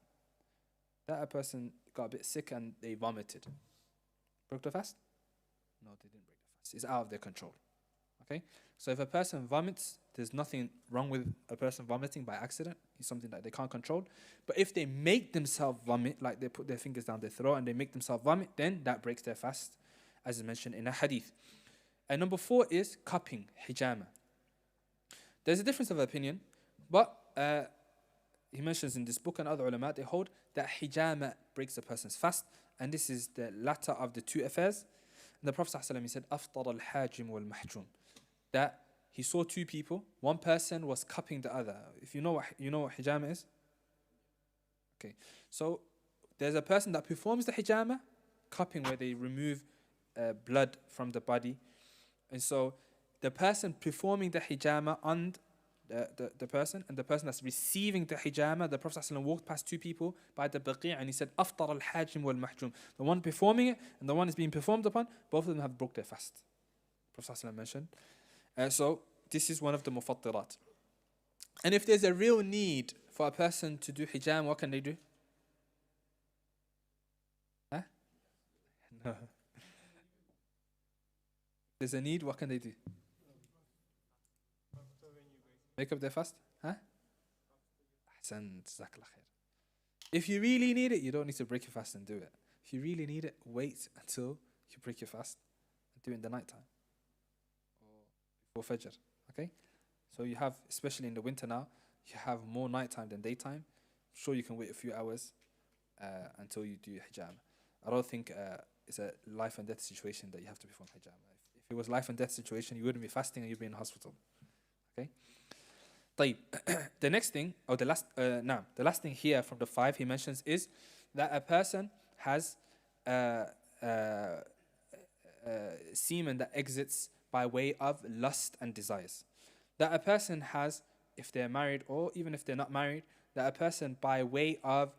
that a person got a bit sick and they vomited. Broke the fast? No, they didn't break the fast. It's out of their control. Okay? So if a person vomits, there's nothing wrong with a person vomiting by accident. It's something that they can't control. But if they make themselves vomit, like they put their fingers down their throat and they make themselves vomit, then that breaks their fast, as is mentioned in a hadith. And number 4 is cupping, hijama. There's a difference of opinion, but he mentions in this book and other ulama, they hold that hijama breaks a person's fast, and this is the latter of the 2 affairs. And the Prophet ﷺ, he said, أفطر الحاجم والمحجوم. That he saw 2 people. One person was cupping the other. If you know what hijama is? Okay. So there's a person that performs the hijama, cupping where they remove blood from the body. And so the person performing the hijama on the person and the person that's receiving the hijama, the Prophet ﷺ walked past 2 people by the baqi' and he said, أفطر الحاجم والمحجوم. The one performing it and the one is being performed upon, both of them have broke their fast. The Prophet ﷺ mentioned. So this is one of the mufattirat. And if there's a real need for a person to do hijama, what can they do? Huh? No. There's a need, what can they do? Make up their fast? Huh? Ahsan, jazakallah khair. If you really need it, you don't need to break your fast and do it. If you really need it, wait until you break your fast and do it in the night time. Or before Fajr. Okay? So you have, especially in the winter now, you have more nighttime than daytime. I'm sure you can wait a few hours until you do hijama. I don't think it's a life and death situation that you have to perform hijama. If it was life and death situation, you wouldn't be fasting and you'd be in the hospital. Okay? طيب. The next thing, or the last thing here from the 5 he mentions is that a person has semen that exits by way of lust and desires. That a person has, if they're married or even if they're not married, that a person by way of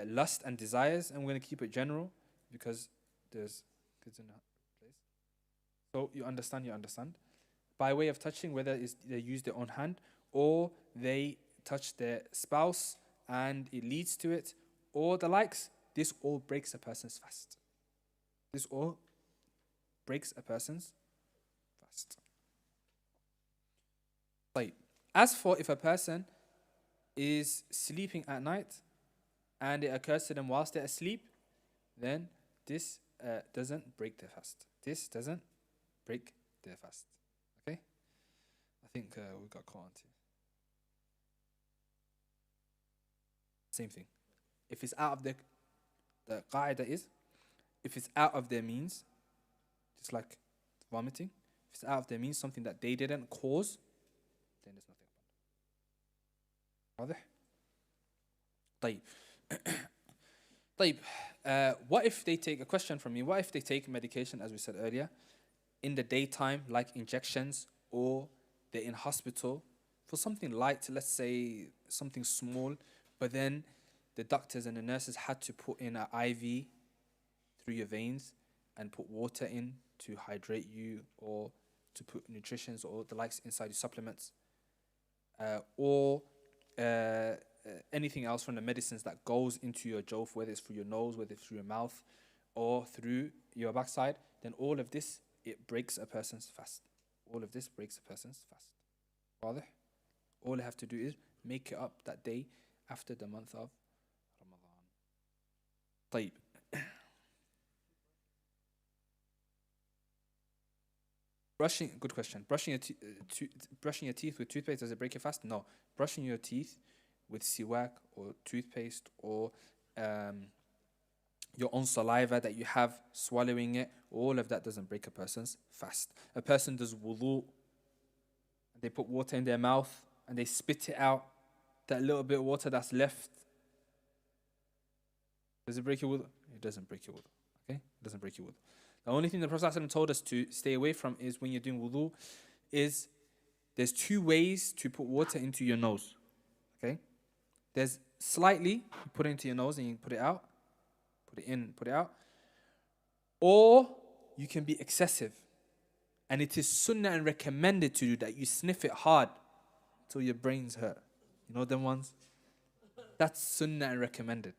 lust and desires, and we're going to keep it general because there's kids in the place. So you understand. By way of touching, whether it's they use their own hand or they touch their spouse and it leads to it, or the likes, this all breaks a person's fast. This all breaks a person's fast. Right. As for if a person is sleeping at night and it occurs to them whilst they're asleep, then this doesn't break their fast. This doesn't break their fast. Okay? I think we got caught on to. Same thing. If it's out of the qaida is, if it's out of their means, just like vomiting, if it's out of their means, something that they didn't cause, then there's nothing upon it. طيب. What if they take, a question from me, what if they take medication, as we said earlier, in the daytime, like injections, or they're in hospital for something light, let's say something small, but then the doctors and the nurses had to put in an IV through your veins and put water in to hydrate you or to put nutritions or the likes inside your supplements, or anything else from the medicines that goes into your jawf, whether it's through your nose, whether it's through your mouth or through your backside, then all of this, it breaks a person's fast. All of this breaks a person's fast. واضح? All you have to do is make it up that day after the month of Ramadan. طيب. Good question. Brushing your teeth with toothpaste, does it break your fast? No. Brushing your teeth with siwak or toothpaste or your own saliva that you have, swallowing it, all of that doesn't break a person's fast. A person does wudu, they put water in their mouth and they spit it out, that little bit of water that's left. Does it break your wudu? It doesn't break your wudu. Okay? It doesn't break your wudu. The only thing the Prophet ﷺ told us to stay away from is when you're doing wudu, is there's two ways to put water into your nose. Okay? There's slightly, you put it into your nose and you put it out. Put it in, put it out. Or you can be excessive. And it is sunnah and recommended to you that you sniff it hard till your brains hurt. You know them ones? That's sunnah and recommended.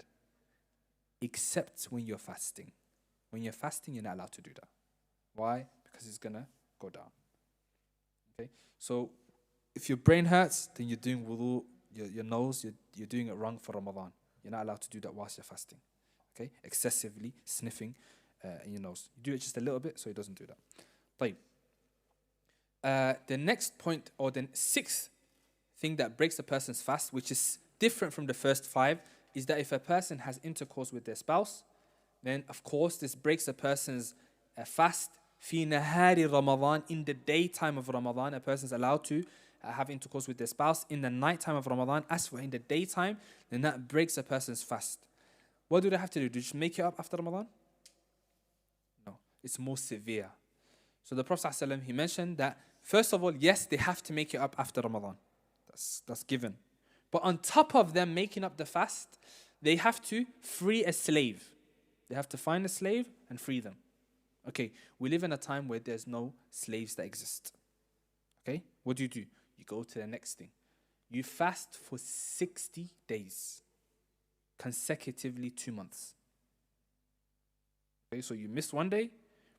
Except when you're fasting. When you're fasting, you're not allowed to do that. Why? Because it's going to go down. Okay? So if your brain hurts, then you're doing wudu, your nose, you're doing it wrong for Ramadan. You're not allowed to do that whilst you're fasting. Okay? Excessively sniffing in your nose. You do it just a little bit so it doesn't do that. The next point, or the sixth thing that breaks a person's fast, which is different from the first five, is that if a person has intercourse with their spouse, then of course this breaks a person's fast. Fi nahari Ramadan, in the daytime of Ramadan, a person is allowed to have intercourse with their spouse. In the nighttime of Ramadan, as for in the daytime, then that breaks a person's fast. What do they have to do? Do you just make it up after Ramadan? No, it's more severe. So the Prophet ﷺ, he mentioned that, first of all, yes, they have to make it up after Ramadan. That's given. But on top of them making up the fast, they have to free a slave. They have to find a slave and free them. Okay, we live in a time where there's no slaves that exist. Okay, what do? You go to the next thing. You fast for 60 days, consecutively 2 months. Okay, so you missed one day,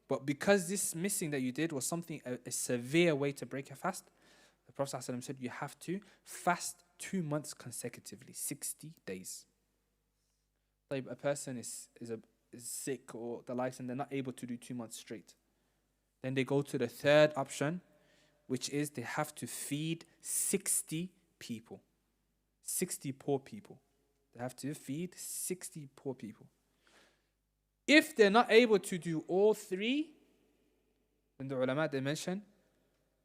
but because this missing that you did was something, a severe way to break a fast, the Prophet ﷺ said you have to fast 2 months consecutively, 60 days. Like a person is sick or the likes and they're not able to do 2 months straight. Then they go to the third option, which is they have to feed 60 people. 60 poor people. They have to feed 60 poor people. If they're not able to do all three, then the ulama, they mention,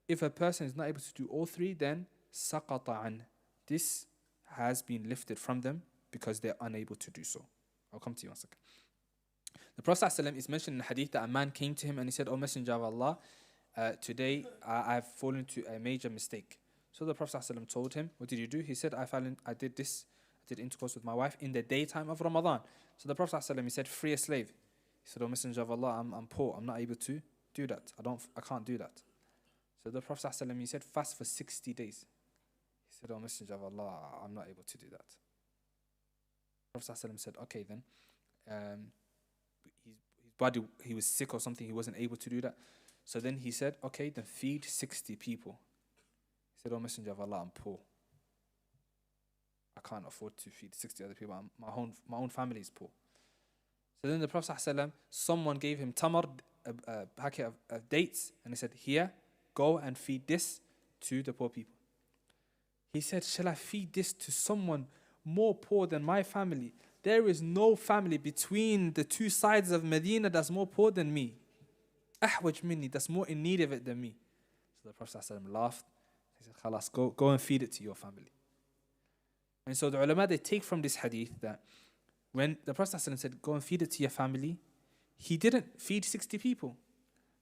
if a person is not able to do all three, then saqata an. This has been lifted from them because they're unable to do so. I'll come to you in a second. The Prophet ﷺ is mentioned in the hadith that a man came to him and he said, "O Messenger of Allah, today I've fallen into a major mistake." So the Prophet ﷺ told him, "What did you do?" He said, I did intercourse with my wife in the daytime of Ramadan. So the Prophet ﷺ, he said, "Free a slave." He said, "O Messenger of Allah, I'm poor. I'm not able to do that. I can't do that." So the Prophet ﷺ, he said, "Fast for 60 days." He said, "O Messenger of Allah, I'm not able to do that." The Prophet ﷺ said, "Okay then." His body, he was sick or something, he wasn't able to do that. So then he said, "Okay, then feed 60 people." He said, "O Messenger of Allah, I'm poor. I can't afford to feed 60 other people. My own family is poor." So then the Prophet ﷺ, someone gave him tamar, a packet of dates, and he said, "Here, go and feed this to the poor people." He said, "Shall I feed this to someone more poor than my family? There is no family between the two sides of Medina that's more poor than me. Ahwaj minni, that's more in need of it than me." So the Prophet ﷺ laughed. He said, "Khalas, go and feed it to your family." And so the ulama, they take from this hadith that when the Prophet ﷺ said, "Go and feed it to your family," he didn't feed 60 people.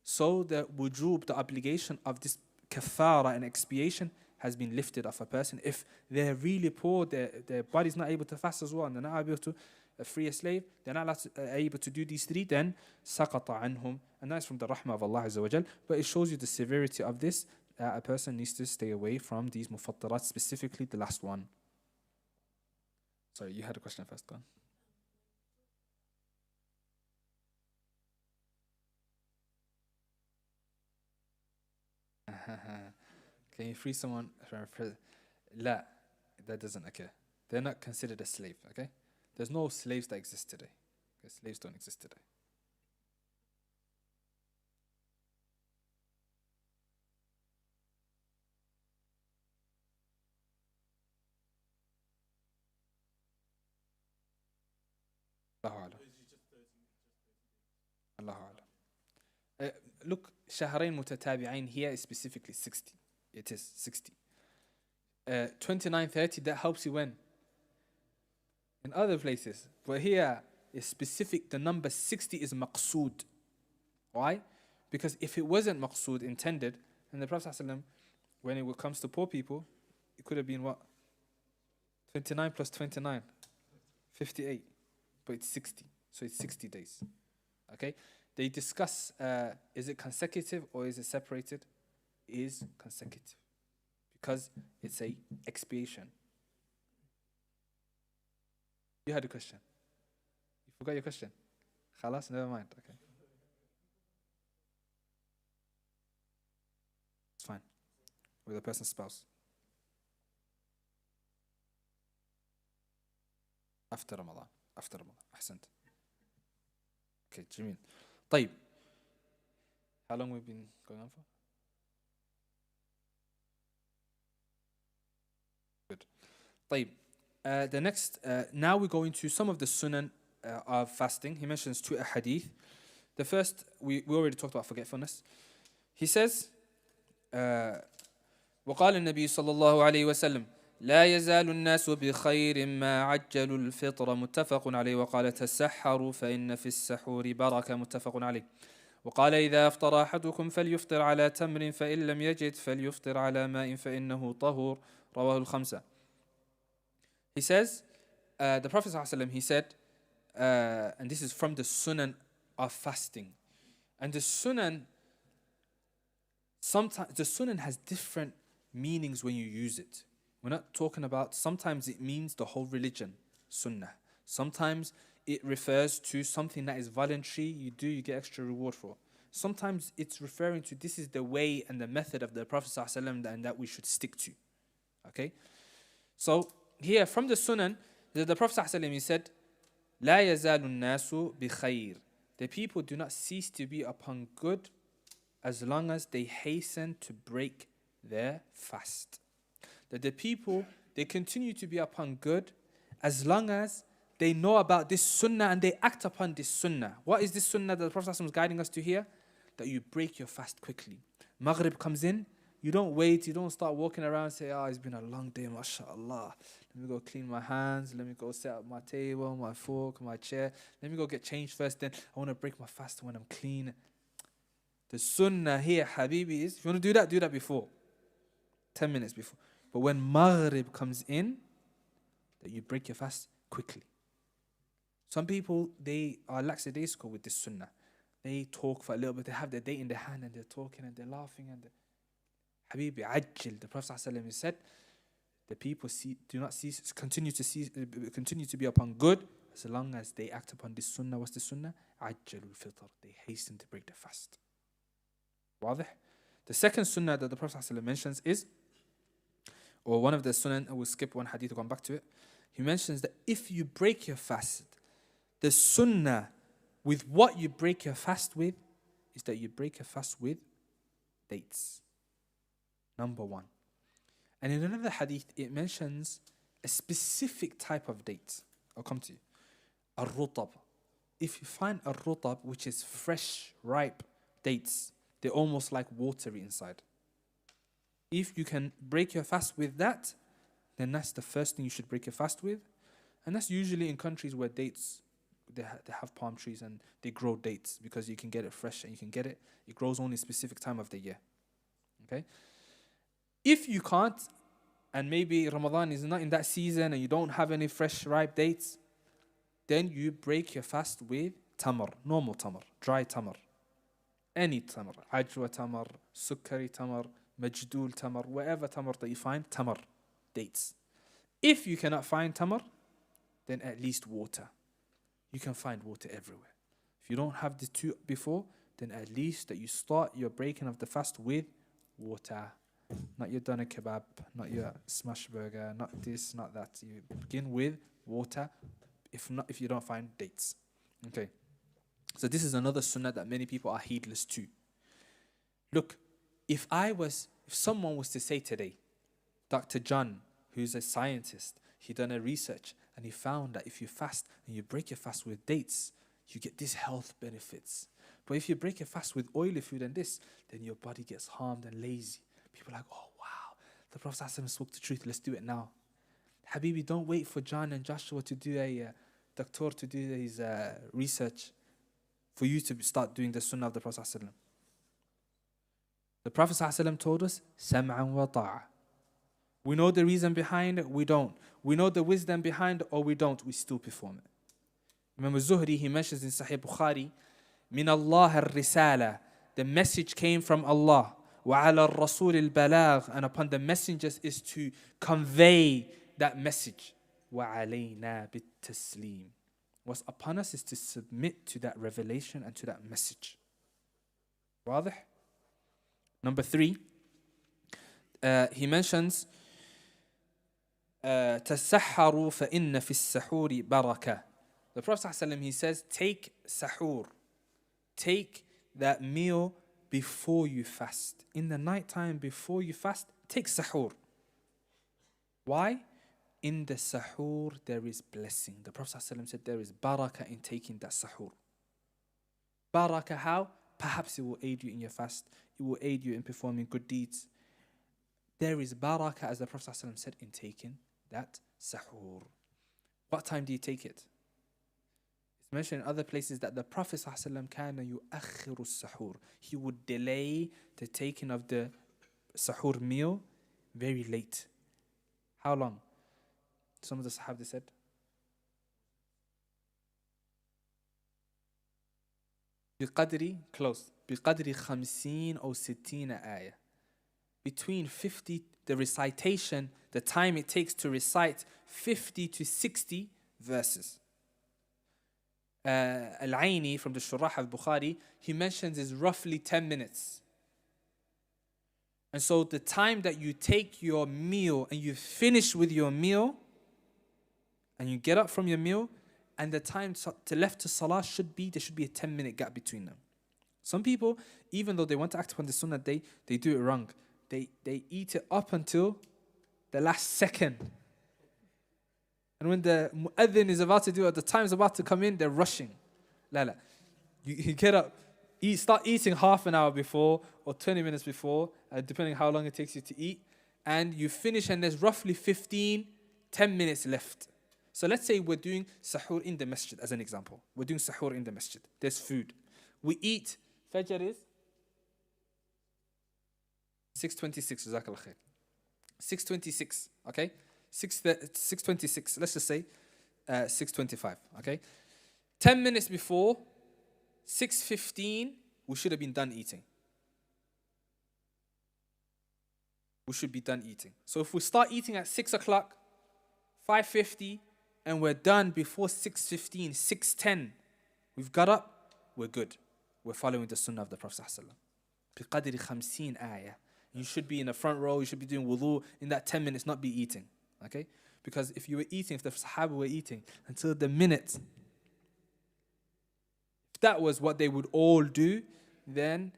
So the wujub, the obligation of this kaffara and expiation has been lifted off a person. If they're really poor, their body's not able to fast as well, and they're not able to free a slave, they're not able to do these three, then saqata anhum. And that's from the rahmah of Allah Azza wa Jal. But it shows you the severity of this. A person needs to stay away from these mufattarat, specifically the last one. Sorry, you had a question first, go on. Can you free someone from prison? La, that doesn't occur. They're not considered a slave, okay? There's no slaves that exist today. Okay? Slaves don't exist today. Allahu Alam. Allahu Alam. Uh, Look, شهرين متتابعين here is specifically 60. It is 60. 29, 30, that helps you when? In other places. But here is specific, the number 60 is maqsood. Why? Because if it wasn't maqsood, intended, then the Prophet ﷺ, when it comes to poor people, it could have been what? 29 plus 29, 58. But it's 60. So it's 60 days. Okay? They discuss, is it consecutive or is it separated? It is consecutive. Because it's a expiation. You had a question. You forgot your question. Khalas, never mind. Okay. It's fine. With a person's spouse. After Ramadan. After Ramadan. Ahsant. Okay, Jamil. طيب. How long we've been going on for? Good. طيب. The next, now we go into some of the sunan of fasting. He mentions two ahadith. The first, we already talked about forgetfulness. He says, وقال النبي صلى الله عليه وسلم لا يزال الناس بخير ما عجلوا الفطر متفق عليه وقال تسحروا فإن في السحور بركة متفق عليه وقال إذا أفطر أحدكم فليفطر على تمر فإن لم يجد فليفطر على ماء فإنه طهور رواه الخمسة. He says, the Prophet ﷺ, he said, and this is from the sunan of fasting. And the sunan, sometimes the sunan has different meanings when you use it. We're not talking about, sometimes it means the whole religion, sunnah. Sometimes it refers to something that is voluntary, you do, you get extra reward for. Sometimes it's referring to this is the way and the method of the Prophet ﷺ and that we should stick to. Okay? So, here from the sunan, the Prophet ﷺ, he said, لا يزال الناس بخير. The people do not cease to be upon good as long as they hasten to break their fast. That the people, they continue to be upon good as long as they know about this sunnah and they act upon this sunnah. What is this sunnah that the Prophet ﷺ is guiding us to here? That you break your fast quickly. Maghrib comes in, you don't wait, you don't start walking around and say, it's been a long day, mashallah. Let me go clean my hands, let me go set up my table, my fork, my chair. Let me go get changed first, then I want to break my fast when I'm clean. The sunnah here, Habibi, is, if you want to do that before. 10 minutes before. But when Maghrib comes in, that you break your fast quickly. Some people, they are lackadaisical with this sunnah. They talk for a little bit, they have their date in their hand and they're talking and they're laughing and Habibi, ajil. The Prophet ﷺ said, the people do not cease, continue to be upon good as long as they act upon this sunnah. What's the sunnah? Ajjalul fitr. They hasten to break the fast. واضح? The second sunnah that the Prophet ﷺ mentions is, or one of the sunnah, I will skip one hadith to come back to it. He mentions that if you break your fast, the sunnah with what you break your fast with is that you break your fast with dates. Number one. And in another hadith, it mentions a specific type of date. I'll come to you. Ar-rutab. If you find a rutab, which is fresh, ripe dates, they're almost like watery inside. If you can break your fast with that, then that's the first thing you should break your fast with. And that's usually in countries where dates, they have palm trees and they grow dates because you can get it fresh and you can get it. It grows only a specific time of the year. Okay? If you can't, and maybe Ramadan is not in that season and you don't have any fresh ripe dates, then you break your fast with tamar, normal tamar, dry tamar. Any tamar, ajwa tamar, sukkari tamar, majdul tamar, whatever tamar that you find, tamar, dates. If you cannot find tamar, then at least water. You can find water everywhere. If you don't have the two before, then at least that you start your breaking of the fast with water. Not your doner kebab, not your smash burger, not this, not that. You begin with water, if you don't find dates. Okay. So this is another sunnah that many people are heedless to. Look, if someone was to say today, Dr. John, who's a scientist, he done a research and he found that if you fast and you break your fast with dates, you get these health benefits. But if you break your fast with oily food and this, then your body gets harmed and lazy. People are like, oh wow, the Prophet ﷺ spoke the truth, let's do it now. Habibi, don't wait for John and Joshua to do doctor to do his research for you to start doing the sunnah of the Prophet ﷺ. The Prophet ﷺ told us, sam'an wa ta'a. We know the reason behind it, we don't. We know the wisdom behind it, or we don't, we still perform it. Remember Zuhri, he mentions in Sahih Bukhari, min Allah al-risala, the message came from Allah. Wa ala al-rasul al-balagh, and upon the messengers is to convey that message. Wa alayna bit-taslim. What's upon us is to submit to that revelation and to that message. واضح? Number 3, he mentions تسحروا فإن في السحور بركة. The Prophet ﷺ, he says, take sahur, take that meal before you fast. In the night time before you fast, take sahur. Why? In the sahur there is blessing. The Prophet ﷺ said there is barakah in taking that sahur. Barakah how? Perhaps it will aid you in your fast. It will aid you in performing good deeds. There is barakah, as the Prophet ﷺ said, in taking that sahur. What time do you take it? It's mentioned in other places that the Prophet ﷺ kana yu'akhiru sahur. He would delay the taking of the sahur meal very late. How long? Some of the Sahaba said بقدر close بقدر 50 أو 60 آية. Between 50, the recitation, the time it takes to recite 50 to 60 verses. Al-Aini from the Shurah of Bukhari, he mentions is roughly 10 minutes. And so the time that you take your meal and you finish with your meal and you get up from your meal, and the time to left to salah there should be a 10-minute gap between them. Some people, even though they want to act upon the sunnah, they do it wrong. They eat it up until the last second. And when the mu'adhin is about to do it, the time is about to come in, they're rushing. La. You get up, start eating half an hour before or 20 minutes before, depending how long it takes you to eat, and you finish and there's roughly 10 minutes left. So let's say we're doing sahur in the masjid as an example. We're doing sahur in the masjid. There's food. We eat. Fajr is 6:26. Jazakallah khair. 6:26. Okay? 6:26. Let's just say 6:25. Okay? 10 minutes before 6:15, we should have been done eating. We should be done eating. So if we start eating at 6 o'clock, 5:50, and we're done before 6:15, 6:10, we've got up, we're good. We're following the sunnah of the Prophet ﷺ. بِقَدْرِ 50 آية. You should be in the front row, you should be doing wudu in that 10 minutes, not be eating. Okay? Because if you were eating, if the Sahaba were eating until the minute, if that was what they would all do, then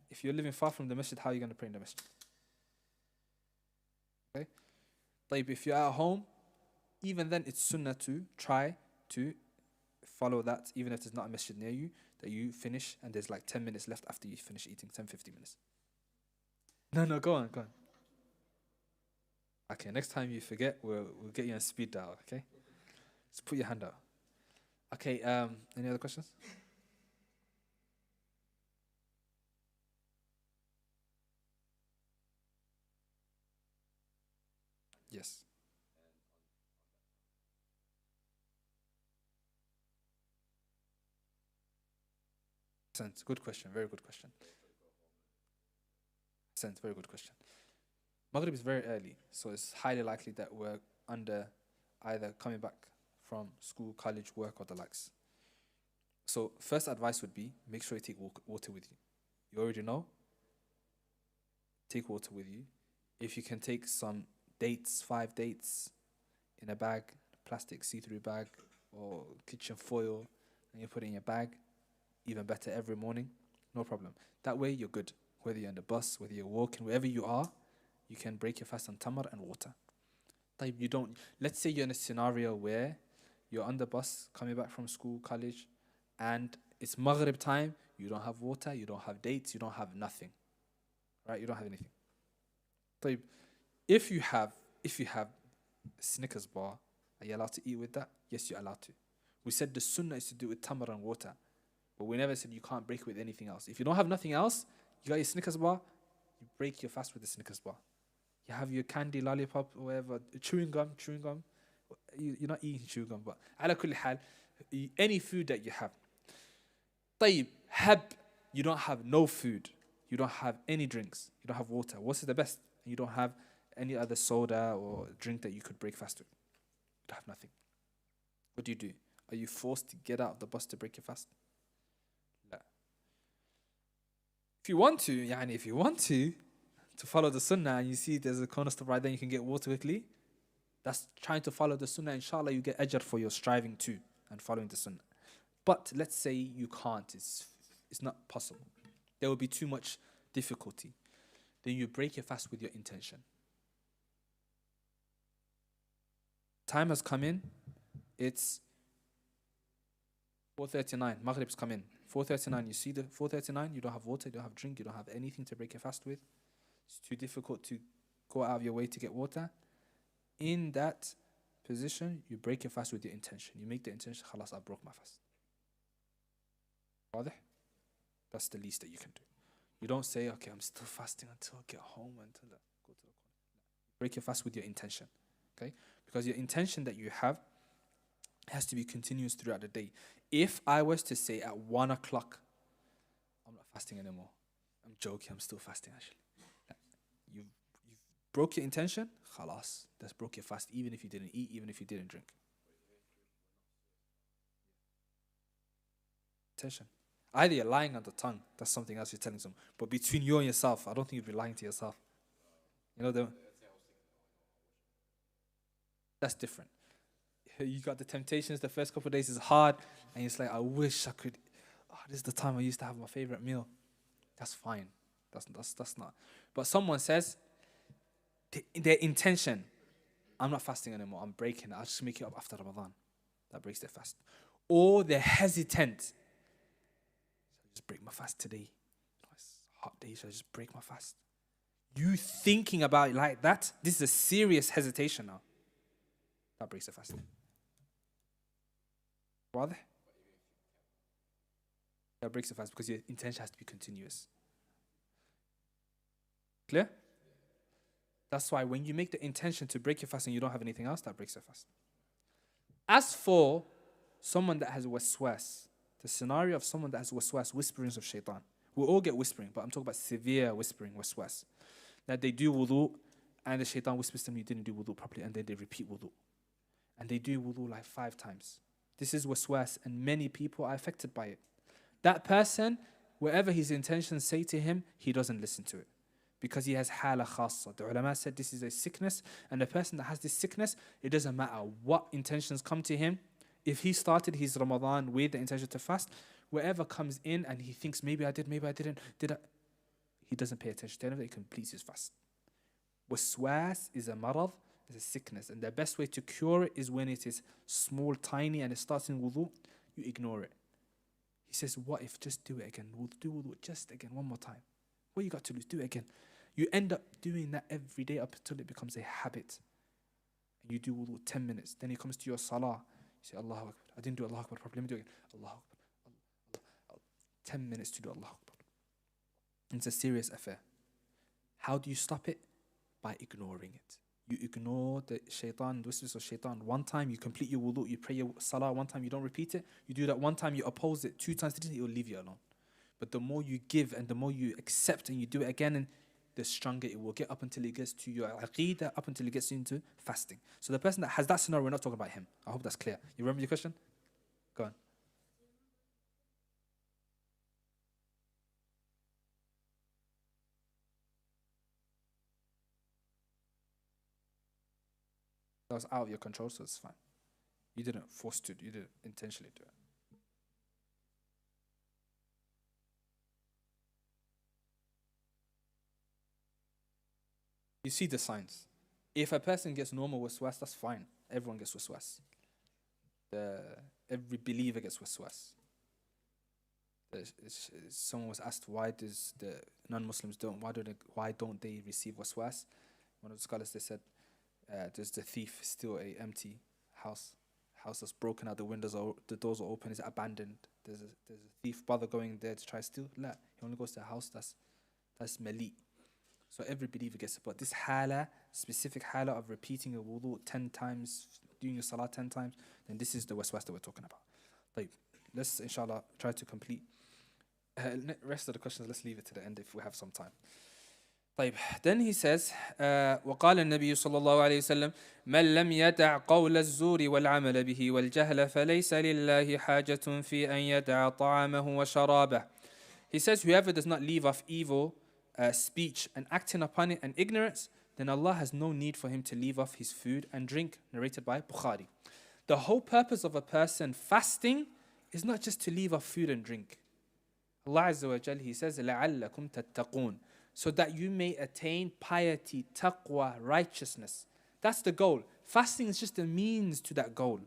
if you're living far from the masjid, how are you going to pray in the masjid? Okay? But if you're at home, even then it's sunnah to try to follow that, even if there's not a masjid near you, that you finish and there's like 10 minutes left after you finish eating, 10-15 minutes. No, go on. Okay, next time you forget, we'll get you on speed dial, okay? Just put your hand out. Okay, any other questions? Yes. Good question, very good question. Very good question. Maghrib is very early, so it's highly likely that we're under either coming back from school, college, work, or the likes. So first advice would be, make sure you take water with you. You already know. Take water with you. If you can take some dates, 5 dates in a bag, plastic see-through bag, or kitchen foil, and you put it in your bag, even better every morning, no problem. That way you're good. Whether you're on the bus, whether you're walking, wherever you are, you can break your fast on tamar and water. Let's say you're in a scenario where you're on the bus, coming back from school, college, and It's Maghrib time, you don't have water, you don't have dates, you don't have nothing. Right? You don't have anything. طيب, if you have a Snickers bar, are you allowed to eat with that? Yes, you're allowed to. We said the sunnah is to do it with tamar and water. But we never said you can't break it with anything else. If you don't have nothing else, you got your Snickers bar, you break your fast with the Snickers bar. You have your candy, lollipop, or whatever, chewing gum. You're not eating chewing gum, but ala kulli hal, any food that you have. طيب, you don't have no food. You don't have any drinks. You don't have water. What's the best? You don't have any other soda or drink that you could break fast with. You don't have nothing. What do? Are you forced to get out of the bus to break your fast? No. If you want to follow the sunnah and you see there's a corner stop right there, you can get water quickly. That's trying to follow the sunnah. Inshallah, you get ajr for your striving too and following the sunnah. But let's say you can't. It's not possible. There will be too much difficulty. Then you break your fast with your intention. Time has come in. It's 4:39. Maghrib's come in. 4:39. You see the 4:39. You don't have water. You don't have drink. You don't have anything to break your fast with. It's too difficult to go out of your way to get water. In that position, you break your fast with your intention. You make the intention, khalas, I broke my fast. واضح? That's the least that you can do. You don't say, okay, I'm still fasting until I get home, until I go to the corner. Break your fast with your intention. Okay? Because your intention that you have has to be continuous throughout the day. If I was to say at 1 o'clock, I'm not fasting anymore. I'm joking, I'm still fasting actually. You've broke your intention, khalas, that's broke your fast, even if you didn't eat, even if you didn't drink. Intention. Either you're lying on the tongue, that's something else you're telling someone. But between you and yourself, I don't think you'd be lying to yourself. You know, that's different. You got the temptations, the first couple of days is hard, and it's like, I wish I could, this is the time I used to have my favorite meal. That's fine. That's not. But someone says, their intention, I'm not fasting anymore, I'm breaking it, I'll just make it up after Ramadan. That breaks their fast. Or they're hesitant. Just break my fast today. It's a hot day, so I just break my fast. You thinking about it like that, this is a serious hesitation now. That breaks the fast. Rather? That breaks the fast because your intention has to be continuous. Clear? That's why when you make the intention to break your fast and you don't have anything else, that breaks your fast. As for someone that has waswas, the scenario of someone that has waswas, whisperings of shaitan. We all get whispering, but I'm talking about severe whispering, waswas. That they do wudu, and the shaitan whispers to them, you didn't do wudu properly, and then they repeat wudu. And they do wudu like 5 times. This is waswas, and many people are affected by it. That person, wherever his intentions say to him, he doesn't listen to it. Because he has hala khassa. The ulama said this is a sickness, and the person that has this sickness, it doesn't matter what intentions come to him. If he started his Ramadan with the intention to fast, wherever comes in and he thinks, maybe I did, maybe I didn't, he doesn't pay attention to anything, he completes his fast. Waswas is a marad, is a sickness, and the best way to cure it is when it is small, tiny, and it starts in wudu, you ignore it. He says, what if just do it again? Do wudu just again, one more time. What you got to lose? Do it again. You end up doing that every day up until it becomes a habit. And you do wudu 10 minutes. Then it comes to your salah. You say, Allahu Akbar. I didn't do Allahu Akbar properly. Let me do it again. Allahu Akbar. 10 minutes to do Allahu Akbar. It's a serious affair. How do you stop it? By ignoring it. You ignore the shaitan, the whispers of shaitan. One time you complete your wudu, you pray your salah. One time you don't repeat it. You do that one time, you oppose it 2 times, it will leave you alone. But the more you give and the more you accept and you do it again, and the stronger it will get up until it gets to your aqeedah, up until it gets into fasting. So the person that has that scenario, we're not talking about him. I hope that's clear. You remember your question? Go on. That was out of your control, so it's fine. You didn't force to, you didn't intentionally do it. You see the signs. If a person gets normal waswas, that's fine. Everyone gets waswas. Every believer gets waswas. Someone was asked, why does the non-Muslims why don't they receive waswas? One of the scholars, they said, does the thief steal a empty house? House that's broken out, the windows are, the doors are open, is it abandoned? There's a thief bother going there to try to steal? La, he only goes to a house that's mali. So every believer gets it. But this hala, specific hala of repeating your wudu 10 times, doing your salah 10 times, then this is the waswas that we're talking about. Like, let's inshallah try to complete. Rest of the questions, let's leave it to the end if we have some time. طيب. Then he says, وقال النبي صلى الله عليه وسلم من لم يدع قول الزور والعمل به والجهل فليس لله حاجة في أن يدع طعامه وشرابه. He says, whoever does not leave off evil speech and acting upon it and ignorance, then Allah has no need for him to leave off his food and drink. Narrated by Bukhari. The whole purpose of a person fasting is not just to leave off food and drink. Allah Azza wa Jal, He says, لَعَلَّكُمْ تَتَّقُونَ, so that you may attain piety, taqwa, righteousness. That's the goal. Fasting is just a means to that goal.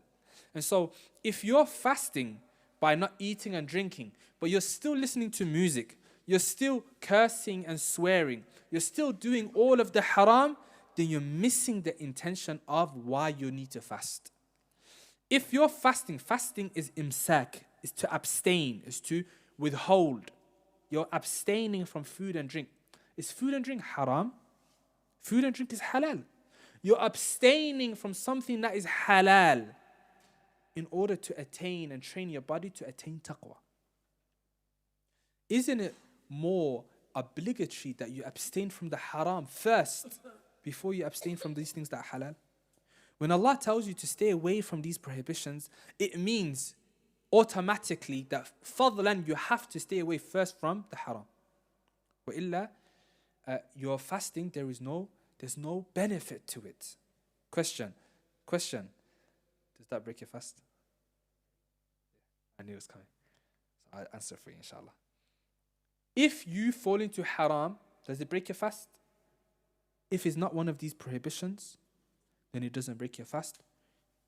And so, if you're fasting by not eating and drinking, but you're still listening to music, you're still cursing and swearing, you're still doing all of the haram, then you're missing the intention of why you need to fast. If you're fasting is imsak, is to abstain, is to withhold. You're abstaining from food and drink. Is food and drink haram? Food and drink is halal. You're abstaining from something that is halal in order to attain and train your body to attain taqwa. Isn't it more obligatory that you abstain from the haram first before you abstain from these things that are halal? When Allah tells you to stay away from these prohibitions, it means automatically that fadlan, you have to stay away first from the haram. وَإِلَّا your fasting, there's no benefit to it. Question. Does that break your fast? I knew it was coming. So I'll answer for you, inshallah. If you fall into haram, does it break your fast? If it's not one of these prohibitions, then it doesn't break your fast.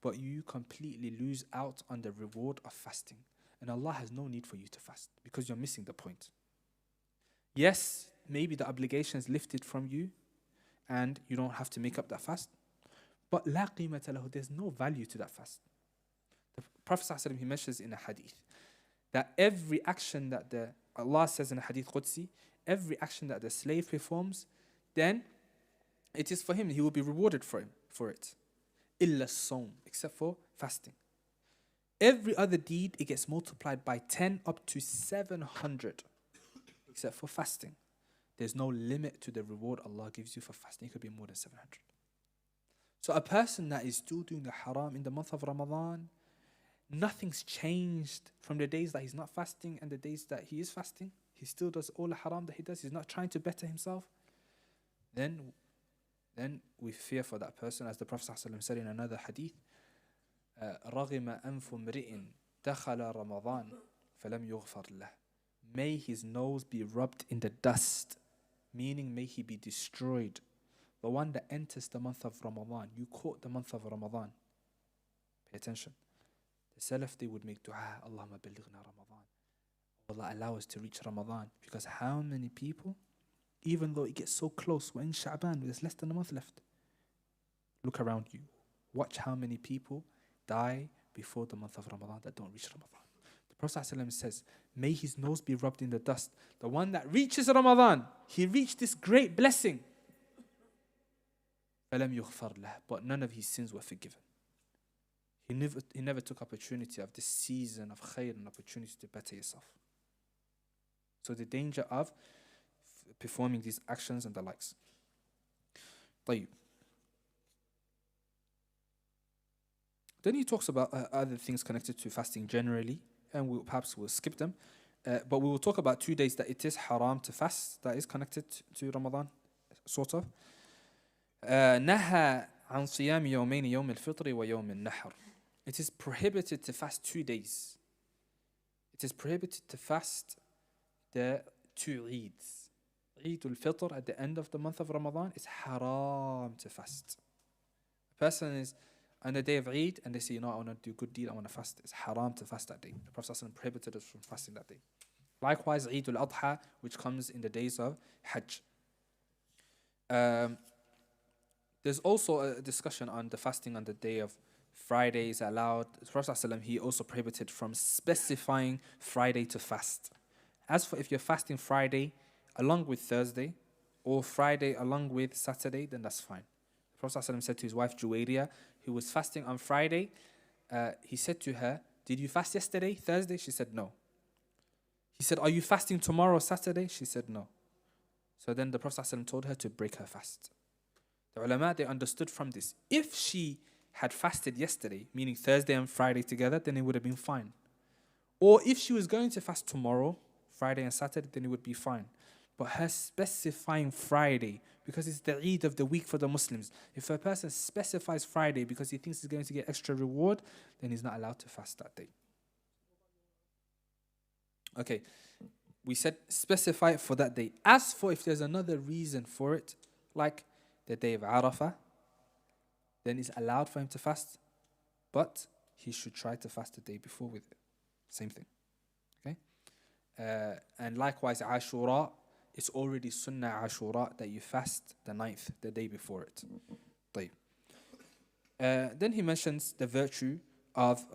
But you completely lose out on the reward of fasting. And Allah has no need for you to fast because you're missing the point. Yes, maybe the obligation is lifted from you and you don't have to make up that fast. But la qimata lahu, there's no value to that fast. The Prophet ﷺ, he mentions in a hadith that every action that Allah says in a hadith Qudsi, every action that the slave performs, then it is for him, he will be rewarded for it. Illa sawm, except for fasting. Every other deed, it gets multiplied by 10 up to 700, except for fasting. There's no limit to the reward Allah gives you for fasting. It could be more than 700. So a person that is still doing the haram in the month of Ramadan, nothing's changed from the days that he's not fasting and the days that he is fasting. He still does all the haram that he does. He's not trying to better himself. Then we fear for that person, as the Prophet ﷺ said in another hadith, رَغِمَ أَنْفُ امْرِئٍ دَخَلَ رَمَضَانَ فَلَمْ يُغْفَرْ لَهُ. May his nose be rubbed in the dust, meaning may he be destroyed. The one that enters the month of Ramadan, you caught the month of Ramadan. Pay attention. The Salaf, they would make dua, Allahumma ballighna Ramadan. Allah allow us to reach Ramadan. Because how many people, even though it gets so close, we're in Sha'ban, there's less than a month left. Look around you. Watch how many people die before the month of Ramadan that don't reach Ramadan. The Prophet ﷺ says, may his nose be rubbed in the dust. The one that reaches Ramadan, he reached this great blessing. فَلَمْ يُغْفَرْ لَهُ. But none of his sins were forgiven. He never took opportunity of this season of khair and opportunity to better yourself. So the danger of performing these actions and the likes. طيب. Then he talks about other things connected to fasting generally, and perhaps we'll skip them. But we will talk about 2 days that it is haram to fast, that is connected to Ramadan, sort of. نهى عن صيام يومين يوم الفطر ويوم النحر. It is prohibited to fast 2 days. It is prohibited to fast the 2 Eids. Eid al-Fitr at the end of the month of Ramadan is haram to fast. A person is on the day of Eid and they say, I want to do good deed, I want to fast. It's haram to fast that day. The Prophet ﷺ prohibited us from fasting that day. Likewise, Eid al-Adha, which comes in the days of Hajj. Um, there's also a discussion on the fasting on the day of Friday is allowed. The Prophet ﷺ, he also prohibited from specifying Friday to fast. As for if you're fasting Friday along with Thursday, or Friday along with Saturday, then that's fine. The Prophet ﷺ said to his wife Juwayriya, who was fasting on Friday, he said to her, "Did you fast yesterday, Thursday?" She said, "No." He said, "Are you fasting tomorrow, Saturday?" She said, "No." So then the Prophet ﷺ told her to break her fast. The ulama, they understood from this, if she had fasted yesterday, meaning Thursday and Friday together, then it would have been fine. Or if she was going to fast tomorrow, Friday and Saturday, then it would be fine. But her specifying Friday, because it's the Eid of the week for the Muslims, if a person specifies Friday because he thinks he's going to get extra reward, then he's not allowed to fast that day. Okay, we said specify it for that day. As for if there's another reason for it, like the day of Arafah, then it's allowed for him to fast, but he should try to fast the day before with it. Same thing. Okay? And likewise, Ashura, it's already Sunnah Ashura that you fast the 9th, the day before it. Then he mentions the virtue of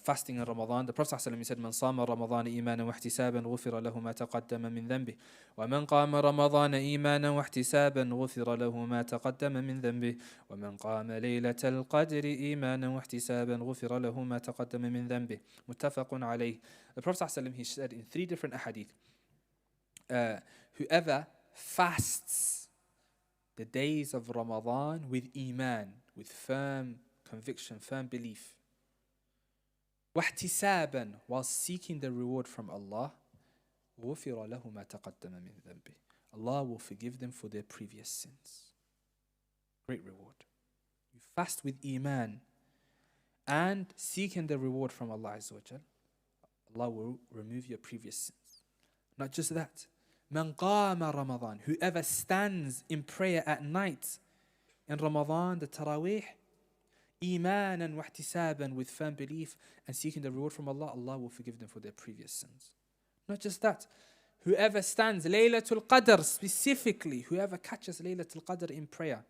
fasting in Ramadan. The Prophet ﷺ said, "Man sama Ramadan imanan wa ihtisaban ghufira lahu ma taqaddama min dhanbih, wa man qama Ramadan imanan wa ihtisaban ghufira lahu ma taqaddama min dhanbih, wa man qama laylatal qadri imanan wa ihtisaban ghufira lahu ma taqaddama min dhanbih." Muttafaqun alayh. The Prophet ﷺ, he said in 3 different ahadith, whoever fasts the days of Ramadan with iman, with firm conviction, firm belief, وَاحْتِسَابًا, while seeking the reward from Allah, غُفِرَ لَهُ مَا تَقَدَّمَ مِنْ ذَنْبِهِ, Allah will forgive them for their previous sins. Great reward. You fast with iman and seeking the reward from Allah Azza wa Jal, Allah will remove your previous sins. Not just that, مَنْ قَامَ رَمَضَانَ, whoever stands in prayer at night in Ramadan, the Taraweeh, imanan wa ihtisaban, with firm belief and seeking the reward from Allah, Allah will forgive them for their previous sins. Not just that, whoever stands Laylatul Qadr, specifically, whoever catches Laylatul Qadr in prayer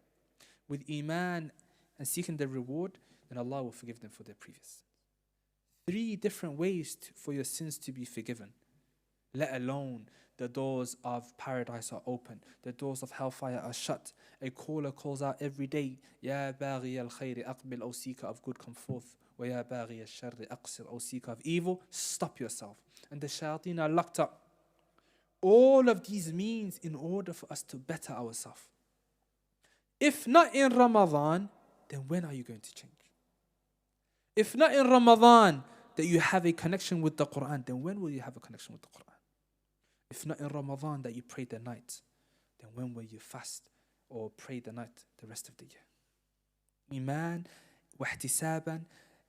with iman and seeking the reward, then Allah will forgive them for their previous sins. 3 different ways for your sins to be forgiven, let alone the doors of paradise are open, the doors of hellfire are shut. A caller calls out every day, Ya baghi al-khayri aqbil, O seeker of good, come forth. Wa ya baghi al-sharri aqsir, O seeker of evil, stop yourself. And the shayateen are locked up. All of these means in order for us to better ourselves. If not in Ramadan, then when are you going to change? If not in Ramadan that you have a connection with the Quran, then when will you have a connection with the Quran? If not in Ramadan that you pray the night, then when will you fast or pray the night the rest of the year? Iman wa ihtisaban,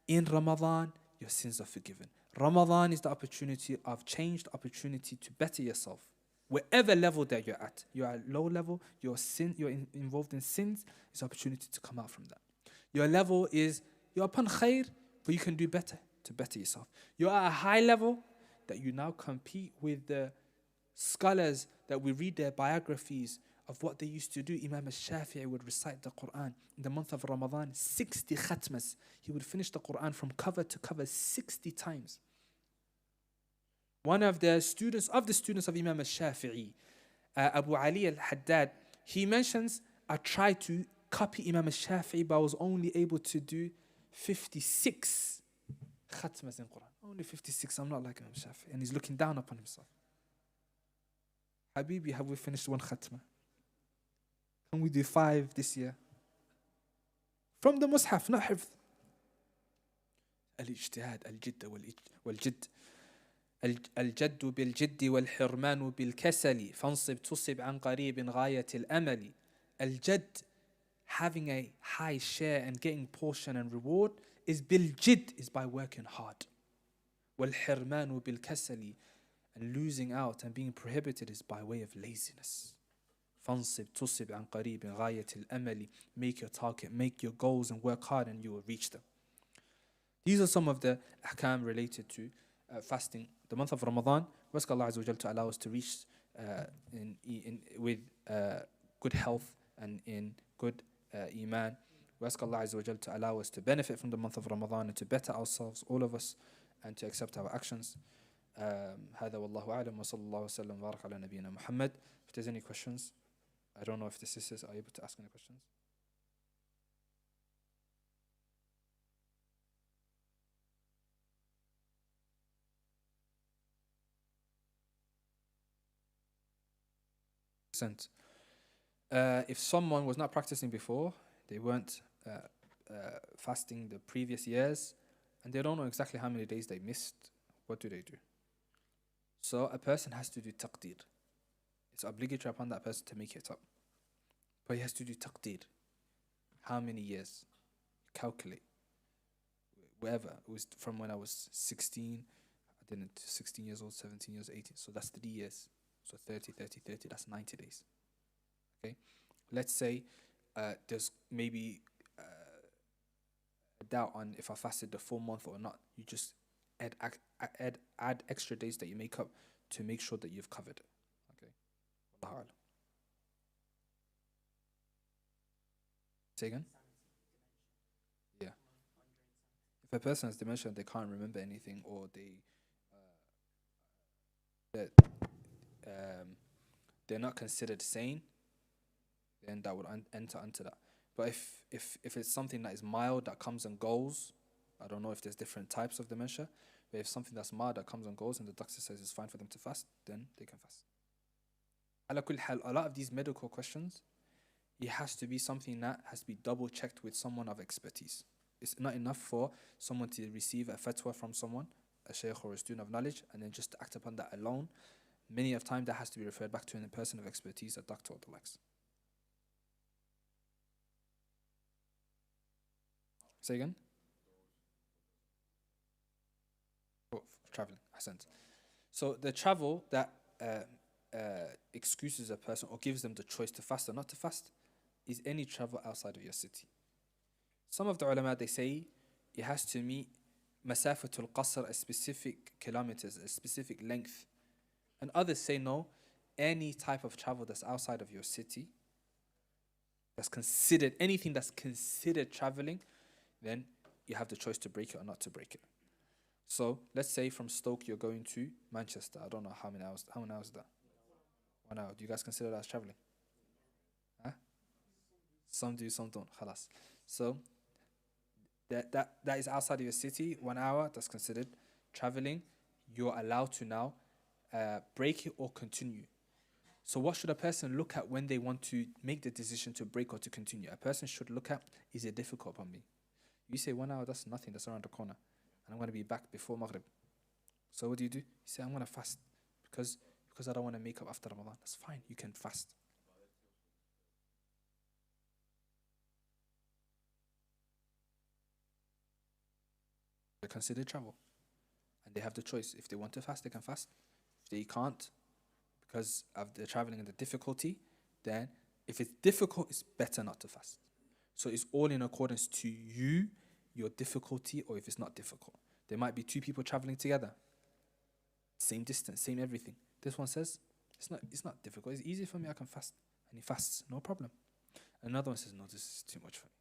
in Ramadan, your sins are forgiven. Ramadan is the opportunity of change, the opportunity to better yourself. Wherever level that you're at low level, you're involved in sins, it's an opportunity to come out from that. Your level is, you're upon khair, but you can do better to better yourself. You're at a high level that you now compete with the scholars that we read their biographies of what they used to do. Imam al-Shafi'i would recite the Quran in the month of Ramadan, 60 khatmas. He would finish the Quran from cover to cover 60 times. One of the students of Imam al-Shafi'i, Abu Ali al-Haddad, he mentions, I tried to copy Imam al-Shafi'i, but I was only able to do 56 khatmas in Quran. Only 56, I'm not like Imam al-Shafi'i. And he's looking down upon himself. Habibi, have we finished 1 khatma? Can we do 5 this year? From the Mus'haf, not hifz. Al-ijtihad, al-jidd wal-jidd. الجد بالجد والحرمان بالكسل فانصب تصب عن قريب غاية الأمل. Al-Jadd, having a high share and getting portion and reward, is bil-jidd, is by working hard. وَالْحِرْمَانُ بِالْكَسَلِ, and losing out and being prohibited is by way of laziness. فانصب تصب عن قريب غاية الأمل, make your target, make your goals and work hard and you will reach them. These are some of the ahkam related to fasting the month of Ramadan. We ask Allah Azza wa Jal to allow us to reach with good health and in good iman. We ask Allah Azza wa Jal to allow us to benefit from the month of Ramadan and to better ourselves, all of us, and to accept our actions. هذا والله أعلم وصلى الله وسلم وبارك على نبينا محمد. If there's any questions, I don't know if the sisters are able to ask any questions. If someone was not practicing before, they weren't fasting the previous years, and they don't know exactly how many days they missed, what do? So a person has to do taqdeer. It's obligatory upon that person to make it up. But he has to do taqdeer. How many years? Calculate. Wherever. It was from when I was 16, 16 years old, 17 years, 18. So that's 3 years. So 30, that's 90 days. Okay? Let's say there's maybe a doubt on if I fasted the full month or not. You just add extra days that you make up to make sure that you've covered it. Okay? Wallahu a'lam. Say again? Yeah. If a person has dementia and they can't remember anything, or they're not considered sane, then that would enter into that. But if it's something that is mild that comes and goes, I don't know if there's different types of dementia, but if something that's mild that comes and goes and the doctor says it's fine for them to fast, then they can fast. Ala kulli hal, a lot of these medical questions, it has to be something that has to be double checked with someone of expertise. It's not enough for someone to receive a fatwa from someone, a shaykh or a student of knowledge, and then just to act upon that alone. Many of time that has to be referred back to a person of expertise, a doctor or the likes. Say again? Traveling, Hassan. So the travel that excuses a person or gives them the choice to fast or not to fast is any travel outside of your city. Some of the ulama, they say it has to meet masafatul qasr, a specific kilometers, a specific length. And others say no, any type of travel that's outside of your city, that's considered, anything that's considered traveling, then you have the choice to break it or not to break it. So let's say from Stoke you're going to Manchester. I don't know how many hours. How many hours is that? 1 hour. Do you guys consider that as traveling? Huh? Some do, some don't. Khalas. So that is outside of your city. 1 hour. That's considered traveling. You're allowed to now break it or continue. So what should a person look at when they want to make the decision to break or to continue? A person should look at, is it difficult upon me? You say 1 hour, that's nothing, that's around the corner. And I'm going to be back before Maghrib. So what do? You say, I'm going to fast because I don't want to make up after Ramadan. That's fine, you can fast. They consider travel. And they have the choice. If they want to fast, they can fast. If they can't, because of the traveling and the difficulty, then if it's difficult, it's better not to fast. So it's all in accordance to you, your difficulty, or if it's not difficult. There might be 2 people traveling together. Same distance, same everything. This one says, it's not difficult, it's easy for me, I can fast. And he fasts, no problem. Another one says, no, this is too much for me.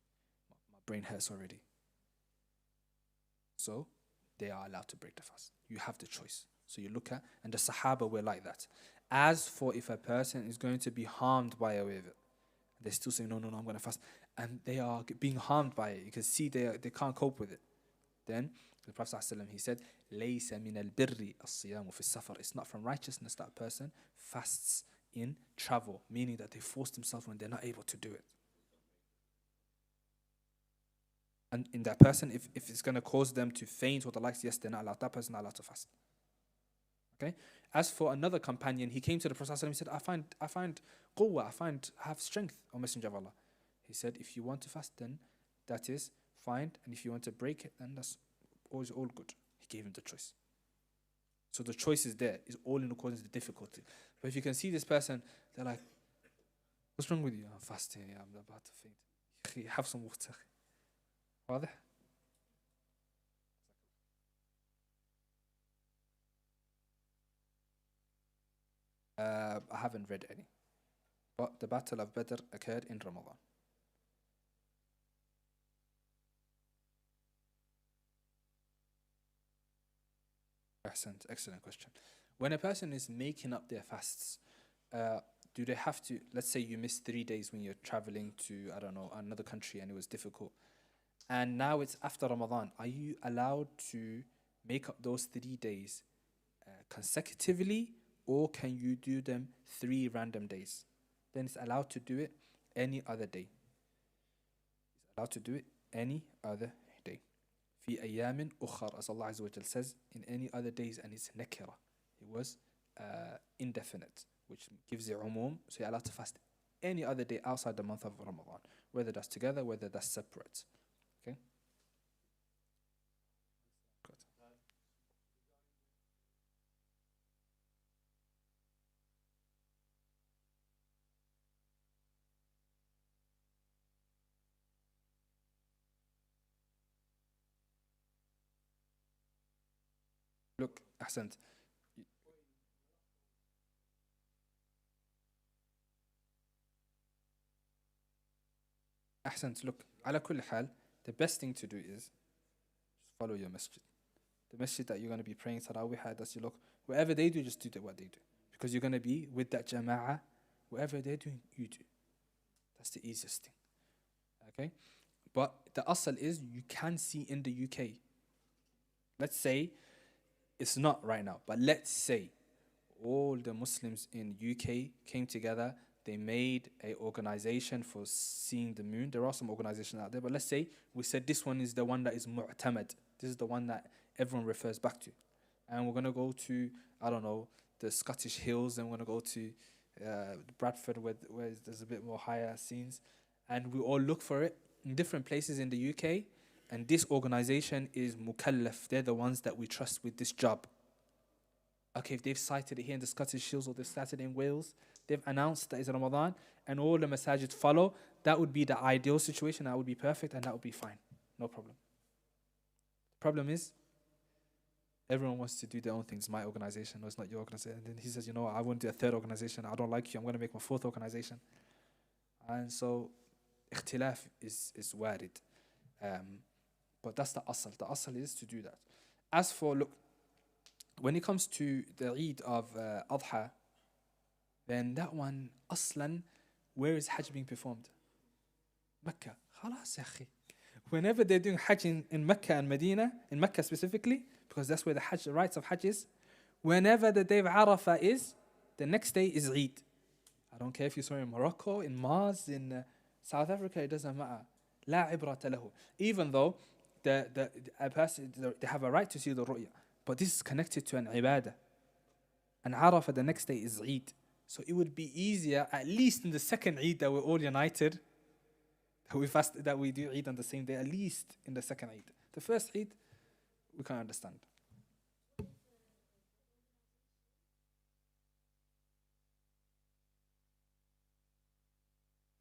My brain hurts already. So they are allowed to break the fast. You have the choice. So you look at, and the Sahaba were like that. As for if a person is going to be harmed by a way of it, they still say, no, I'm going to fast. And they are being harmed by it. You can see they can't cope with it. Then the Prophet ﷺ, he said, لَيْسَ مِنَ الْبِرِّ الصِّيَامُ فِي السَّفَرِ. It's not from righteousness that person fasts in travel, meaning that they force themselves when they're not able to do it. And in that person, if it's going to cause them to faint or the likes, yes, they're not allowed. That person is not allowed to fast. Okay. As for another companion, he came to the Prophet ﷺ, he said, I find quwwah, I have strength, O Messenger of Allah. He said, if you want to fast, then that is fine. And if you want to break it, then that's always all good. He gave him the choice. So the choice is there. It's all in accordance with the difficulty. But if you can see this person, they're like, what's wrong with you? I'm fasting. I'm about to faint. Have some water. واضح؟ I haven't read any. But the Battle of Badr occurred in Ramadan. Excellent question. When a person is making up their fasts, do they have to, let's say you missed 3 days when you're traveling to, I don't know, another country and it was difficult, and now it's after Ramadan, are you allowed to make up those 3 days consecutively, or can you do them 3 random days? Then it's allowed to do it any other day. It's allowed to do it any other day. في أيام أخر, as Allah Azza wa Jal says, in any other days, and it's nakira. It was indefinite, which gives it umum, so you're allowed to fast any other day outside the month of Ramadan, whether that's together, whether that's separate. Okay? Good. Look, Ahsant. Ahsant, look, على كل حال, the best thing to do is just follow your masjid. The masjid that you're going to be praying Tarawih at, that's your look. Whatever they do, just do what they do. Because you're going to be with that jama'ah. Whatever they're doing, you do. That's the easiest thing. Okay? But the asal is you can see in the UK. Let's say it's not right now, but let's say all the Muslims in UK came together. They made a organization for seeing the moon. There are some organizations out there, but let's say we said this one is the one that is mu'tamad. This is the one that everyone refers back to. And we're going to go to, I don't know, the Scottish Hills, and we're going to go to Bradford where there's a bit more higher scenes. And we all look for it in different places in the UK. And this organization is mukallaf. They're the ones that we trust with this job. Okay, if they've cited it here in the Scottish Hills, or they've cited it in Wales, they've announced that it's Ramadan, and all the masajid follow, that would be the ideal situation. That would be perfect, and that would be fine. No problem. The problem is, everyone wants to do their own things. My organization, no, it's not your organization. And then he says, you know, I want to do a third organization. I don't like you. I'm going to make my fourth organization. And so, ikhtilaf is warid. But that's the asal. The asal is to do that. As for, look, when it comes to the Eid of Adha, then that one, aslan, where is Hajj being performed? Mecca. Khalas, ya akhi. Whenever they're doing Hajj in Mecca and Medina, in Mecca specifically, because that's where the rites of Hajj is, whenever the day of Arafah is, the next day is Eid. I don't care if you saw in Morocco, in Mars, in South Africa, it doesn't matter. لا عبرة له. Even though a person, they have a right to see the ru'ya, but this is connected to an ibadah. And Arafah the next day is Eid. So it would be easier, at least in the second Eid, that we're all united, that we do Eid on the same day, at least in the second Eid. The first Eid, we can't understand.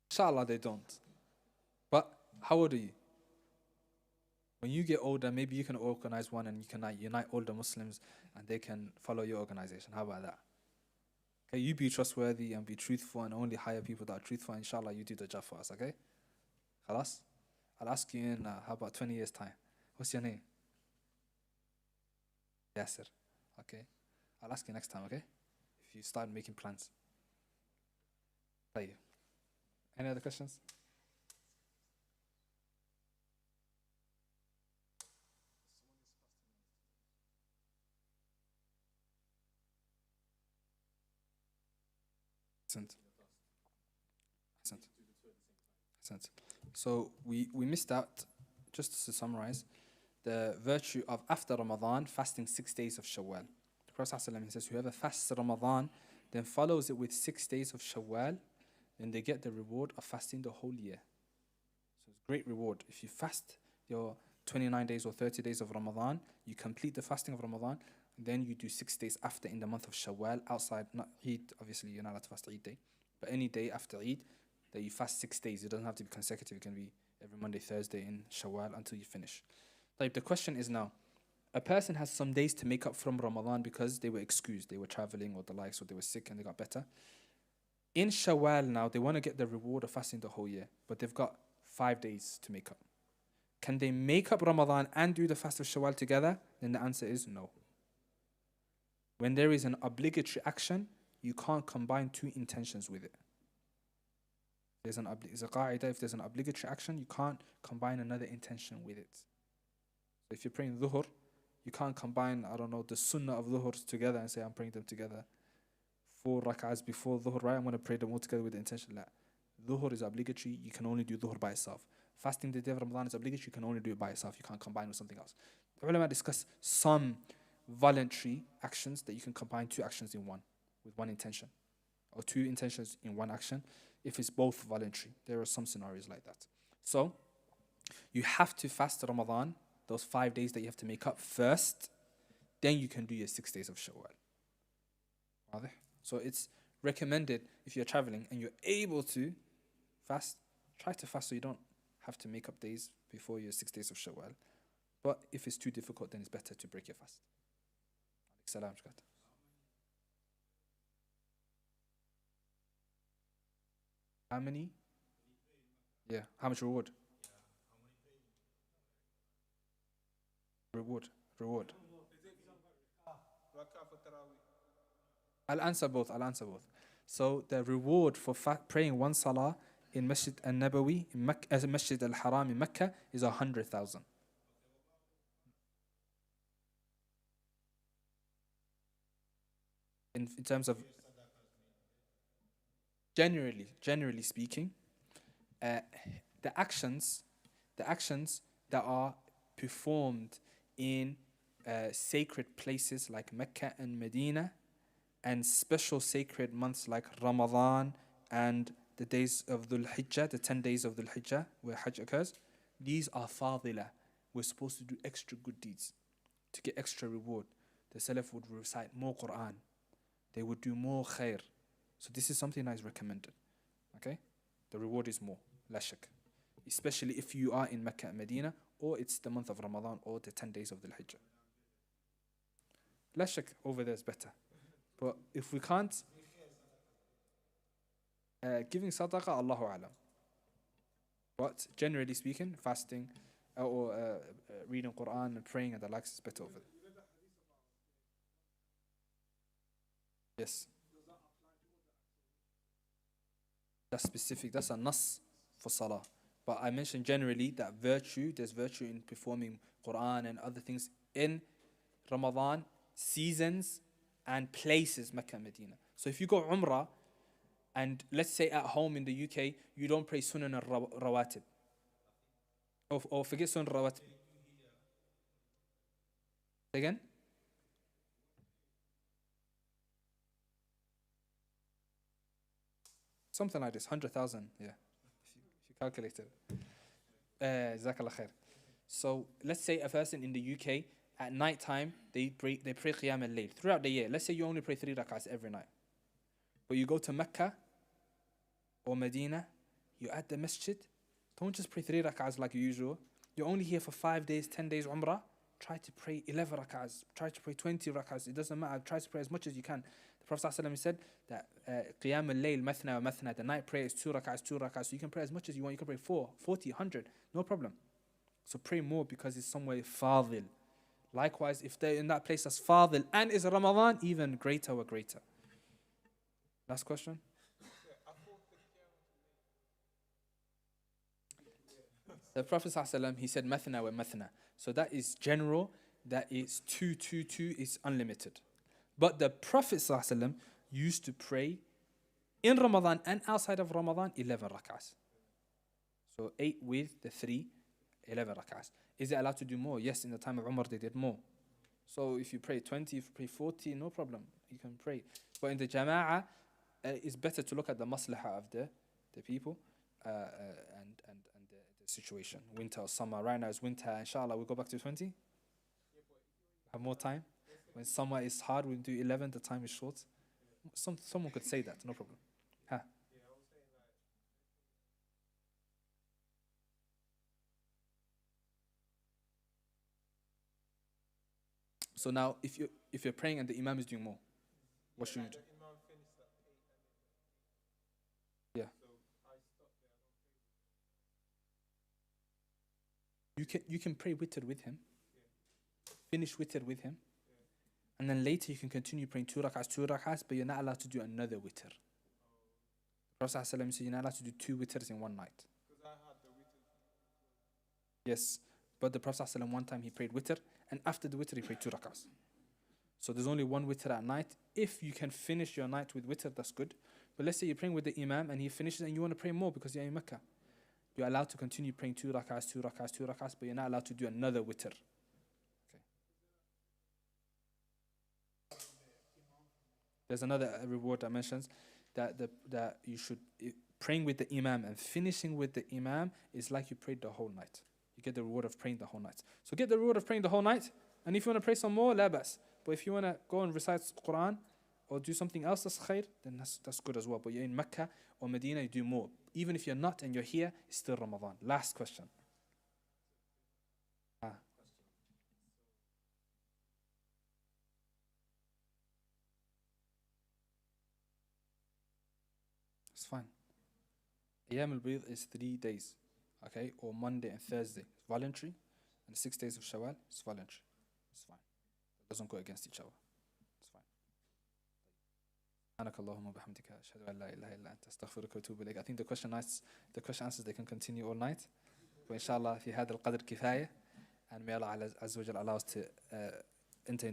Inshallah, they don't. But how old are you? When you get older, maybe you can organize one and you can unite all the Muslims and they can follow your organization. How about that? Okay, you be trustworthy and be truthful and only hire people that are truthful. Inshallah, you do the job for us, okay? Khalas? I'll ask you in, how about 20 years' time? What's your name? Yasser. Okay. I'll ask you next time, okay? If you start making plans. Thank you. Any other questions? Excellent. So we missed out, just to summarize, the virtue of after Ramadan fasting 6 days of Shawwal. The Prophet ﷺ says, whoever fasts Ramadan, then follows it with 6 days of Shawwal, then they get the reward of fasting the whole year. So it's great reward. If you fast your 29 days or 30 days of Ramadan, you complete the fasting of Ramadan, then you do 6 days after in the month of Shawwal, outside, not Eid, obviously you're not allowed to fast Eid day, but any day after Eid, that you fast 6 days. It doesn't have to be consecutive. It can be every Monday, Thursday in Shawwal until you finish. Like, the question is now, A person has some days to make up from Ramadan because they were excused, they were traveling or the likes, or they were sick and they got better. In Shawwal now, they want to get the reward of fasting the whole year, but they've got 5 days to make up. Can they make up Ramadan and do the fast of Shawwal together? Then the answer is no. When there is an obligatory action, you can't combine two intentions with it. There's a qa'idah, if there's an obligatory action, you can't combine another intention with it. So if you're praying dhuhr, you can't combine, the sunnah of dhuhr together and say, I'm praying them together. 4 rak'ahs before dhuhr, right? I'm going to pray them all together with the intention. La. Dhuhr is obligatory, you can only do dhuhr by itself. Fasting the day of Ramadan is obligatory, you can only do it by itself. You can't combine with something else. The ulama discuss some voluntary actions that you can combine 2 actions in one, with one intention. Or 2 intentions in one action, if it's both voluntary. There are some scenarios like that. So, you have to fast Ramadan, those 5 days that you have to make up first, then you can do your 6 days of Shawwal. So it's recommended if you're traveling and you're able to fast, try to fast so you don't have to make up days before your 6 days of Shawwal. But if it's too difficult, then it's better to break your fast. Salam. How many? Yeah. How much reward? Reward. I'll answer both. So the reward for praying one salah in Masjid al-Nabawi, in Masjid al-Haram in Mecca, is 100,000. In terms of generally speaking, the actions that are performed in sacred places like Mecca and Medina, and special sacred months like Ramadan and the days of Dhul Hijjah, the 10 days of Dhul Hijjah where Hajj occurs, these are fadila. We're supposed to do extra good deeds to get extra reward. The Salaf would recite more Quran. They would do more khair. So this is something that is recommended. Okay? The reward is more, la shak. Especially if you are in Mecca and Medina, or it's the month of Ramadan, or the 10 days of Dhul Hijjah. La shak, over there is better. But if we can't, giving sadaqah, Allahu alam. But generally speaking, fasting or reading Quran and praying and the likes is better over there. Yes. That's specific, that's a nas for salah. But I mentioned generally that there's virtue in performing Quran and other things in Ramadan, seasons, and places, Mecca and Medina. So if you go Umrah, and let's say at home in the UK, you don't pray Sunan al-Rawatib. Or forget Sunan al-Rawatib. Again? Something like this, 100,000, yeah. If you calculate it. Jazakallah khair. So let's say a person in the UK, at night time, they pray Qiyam al-Layl throughout the year. Let's say you only pray 3 rak'ahs every night. But you go to Mecca or Medina, you're at the masjid, don't just pray 3 rak'ahs like usual. You're only here for 5 days, 10 days Umrah. Try to pray 11 rak'ahs. Try to pray 20 rak'ahs. It doesn't matter. Try to pray as much as you can. The Prophet ﷺ said that Qiyam al-Layl, mathna wa mathna, the night prayer is 2 rak'ahs, 2 rak'ahs. So you can pray as much as you want. You can pray 4, 40, 100. No problem. So pray more because it's somewhere fadil. Likewise, if they're in that place as fadil and is Ramadan, even greater or greater. Last question? The Prophet ﷺ, he said mathna wa mathna. So that is general, that is 2, 2, 2 is unlimited. But the Prophet ﷺ used to pray in Ramadan and outside of Ramadan 11 rak'ahs. So 8 with the 3, 11 rak'ahs. Is it allowed to do more? Yes, in the time of Umar they did more. So if you pray 20, if you pray 40, no problem. You can pray. But in the Jama'ah, it's better to look at the maslahah of the people and the situation. Winter or summer. Right now it's winter. Inshallah, we'll go back to 20. Have more time. When summer is hard, we'll do 11. The time is short. Someone could say that. No problem. Huh? So now, if you're praying and the imam is doing more, what should you do? Yeah. You can pray witr with him, finish witr with him, and then later you can continue praying 2 rak'ahs, but you're not allowed to do another witr. Prophet said you're not allowed to do 2 witrs in one night. Yes, but the Prophet one time he prayed witr, and after the witr he prayed 2 rak'ahs. So there's only 1 witr at night. If you can finish your night with witr, that's good. But let's say you're praying with the imam and he finishes and you want to pray more because you're in Mecca. You're allowed to continue praying 2 rak'ahs, 2 rak'ahs, 2 rak'ahs, but you're not allowed to do another witr. Okay. There's another reward that mentions that you should, praying with the imam and finishing with the imam is like you prayed the whole night. You get the reward of praying the whole night. So get the reward of praying the whole night, and if you want to pray some more, la bas. But if you want to go and recite Quran or do something else that's khair, then that's good as well. But you're in Mecca or Medina, you do more. Even if you're not and you're here, it's still Ramadan. Last question. It's fine. Ayyam al-Bayd is 3 days, okay, or Monday and Thursday. It's voluntary, and the 6 days of Shawwal is voluntary. It's fine. It doesn't go against each other. It's fine. سبحانك اللهم وبحمدك أشهد أن لا إله إلا أنت أستغفرك وأتوب إليك. I think the question answers they can continue all night. But inshallah في هذا القدر كفاية, and may Allah Azza wa Jalla allow us to enter into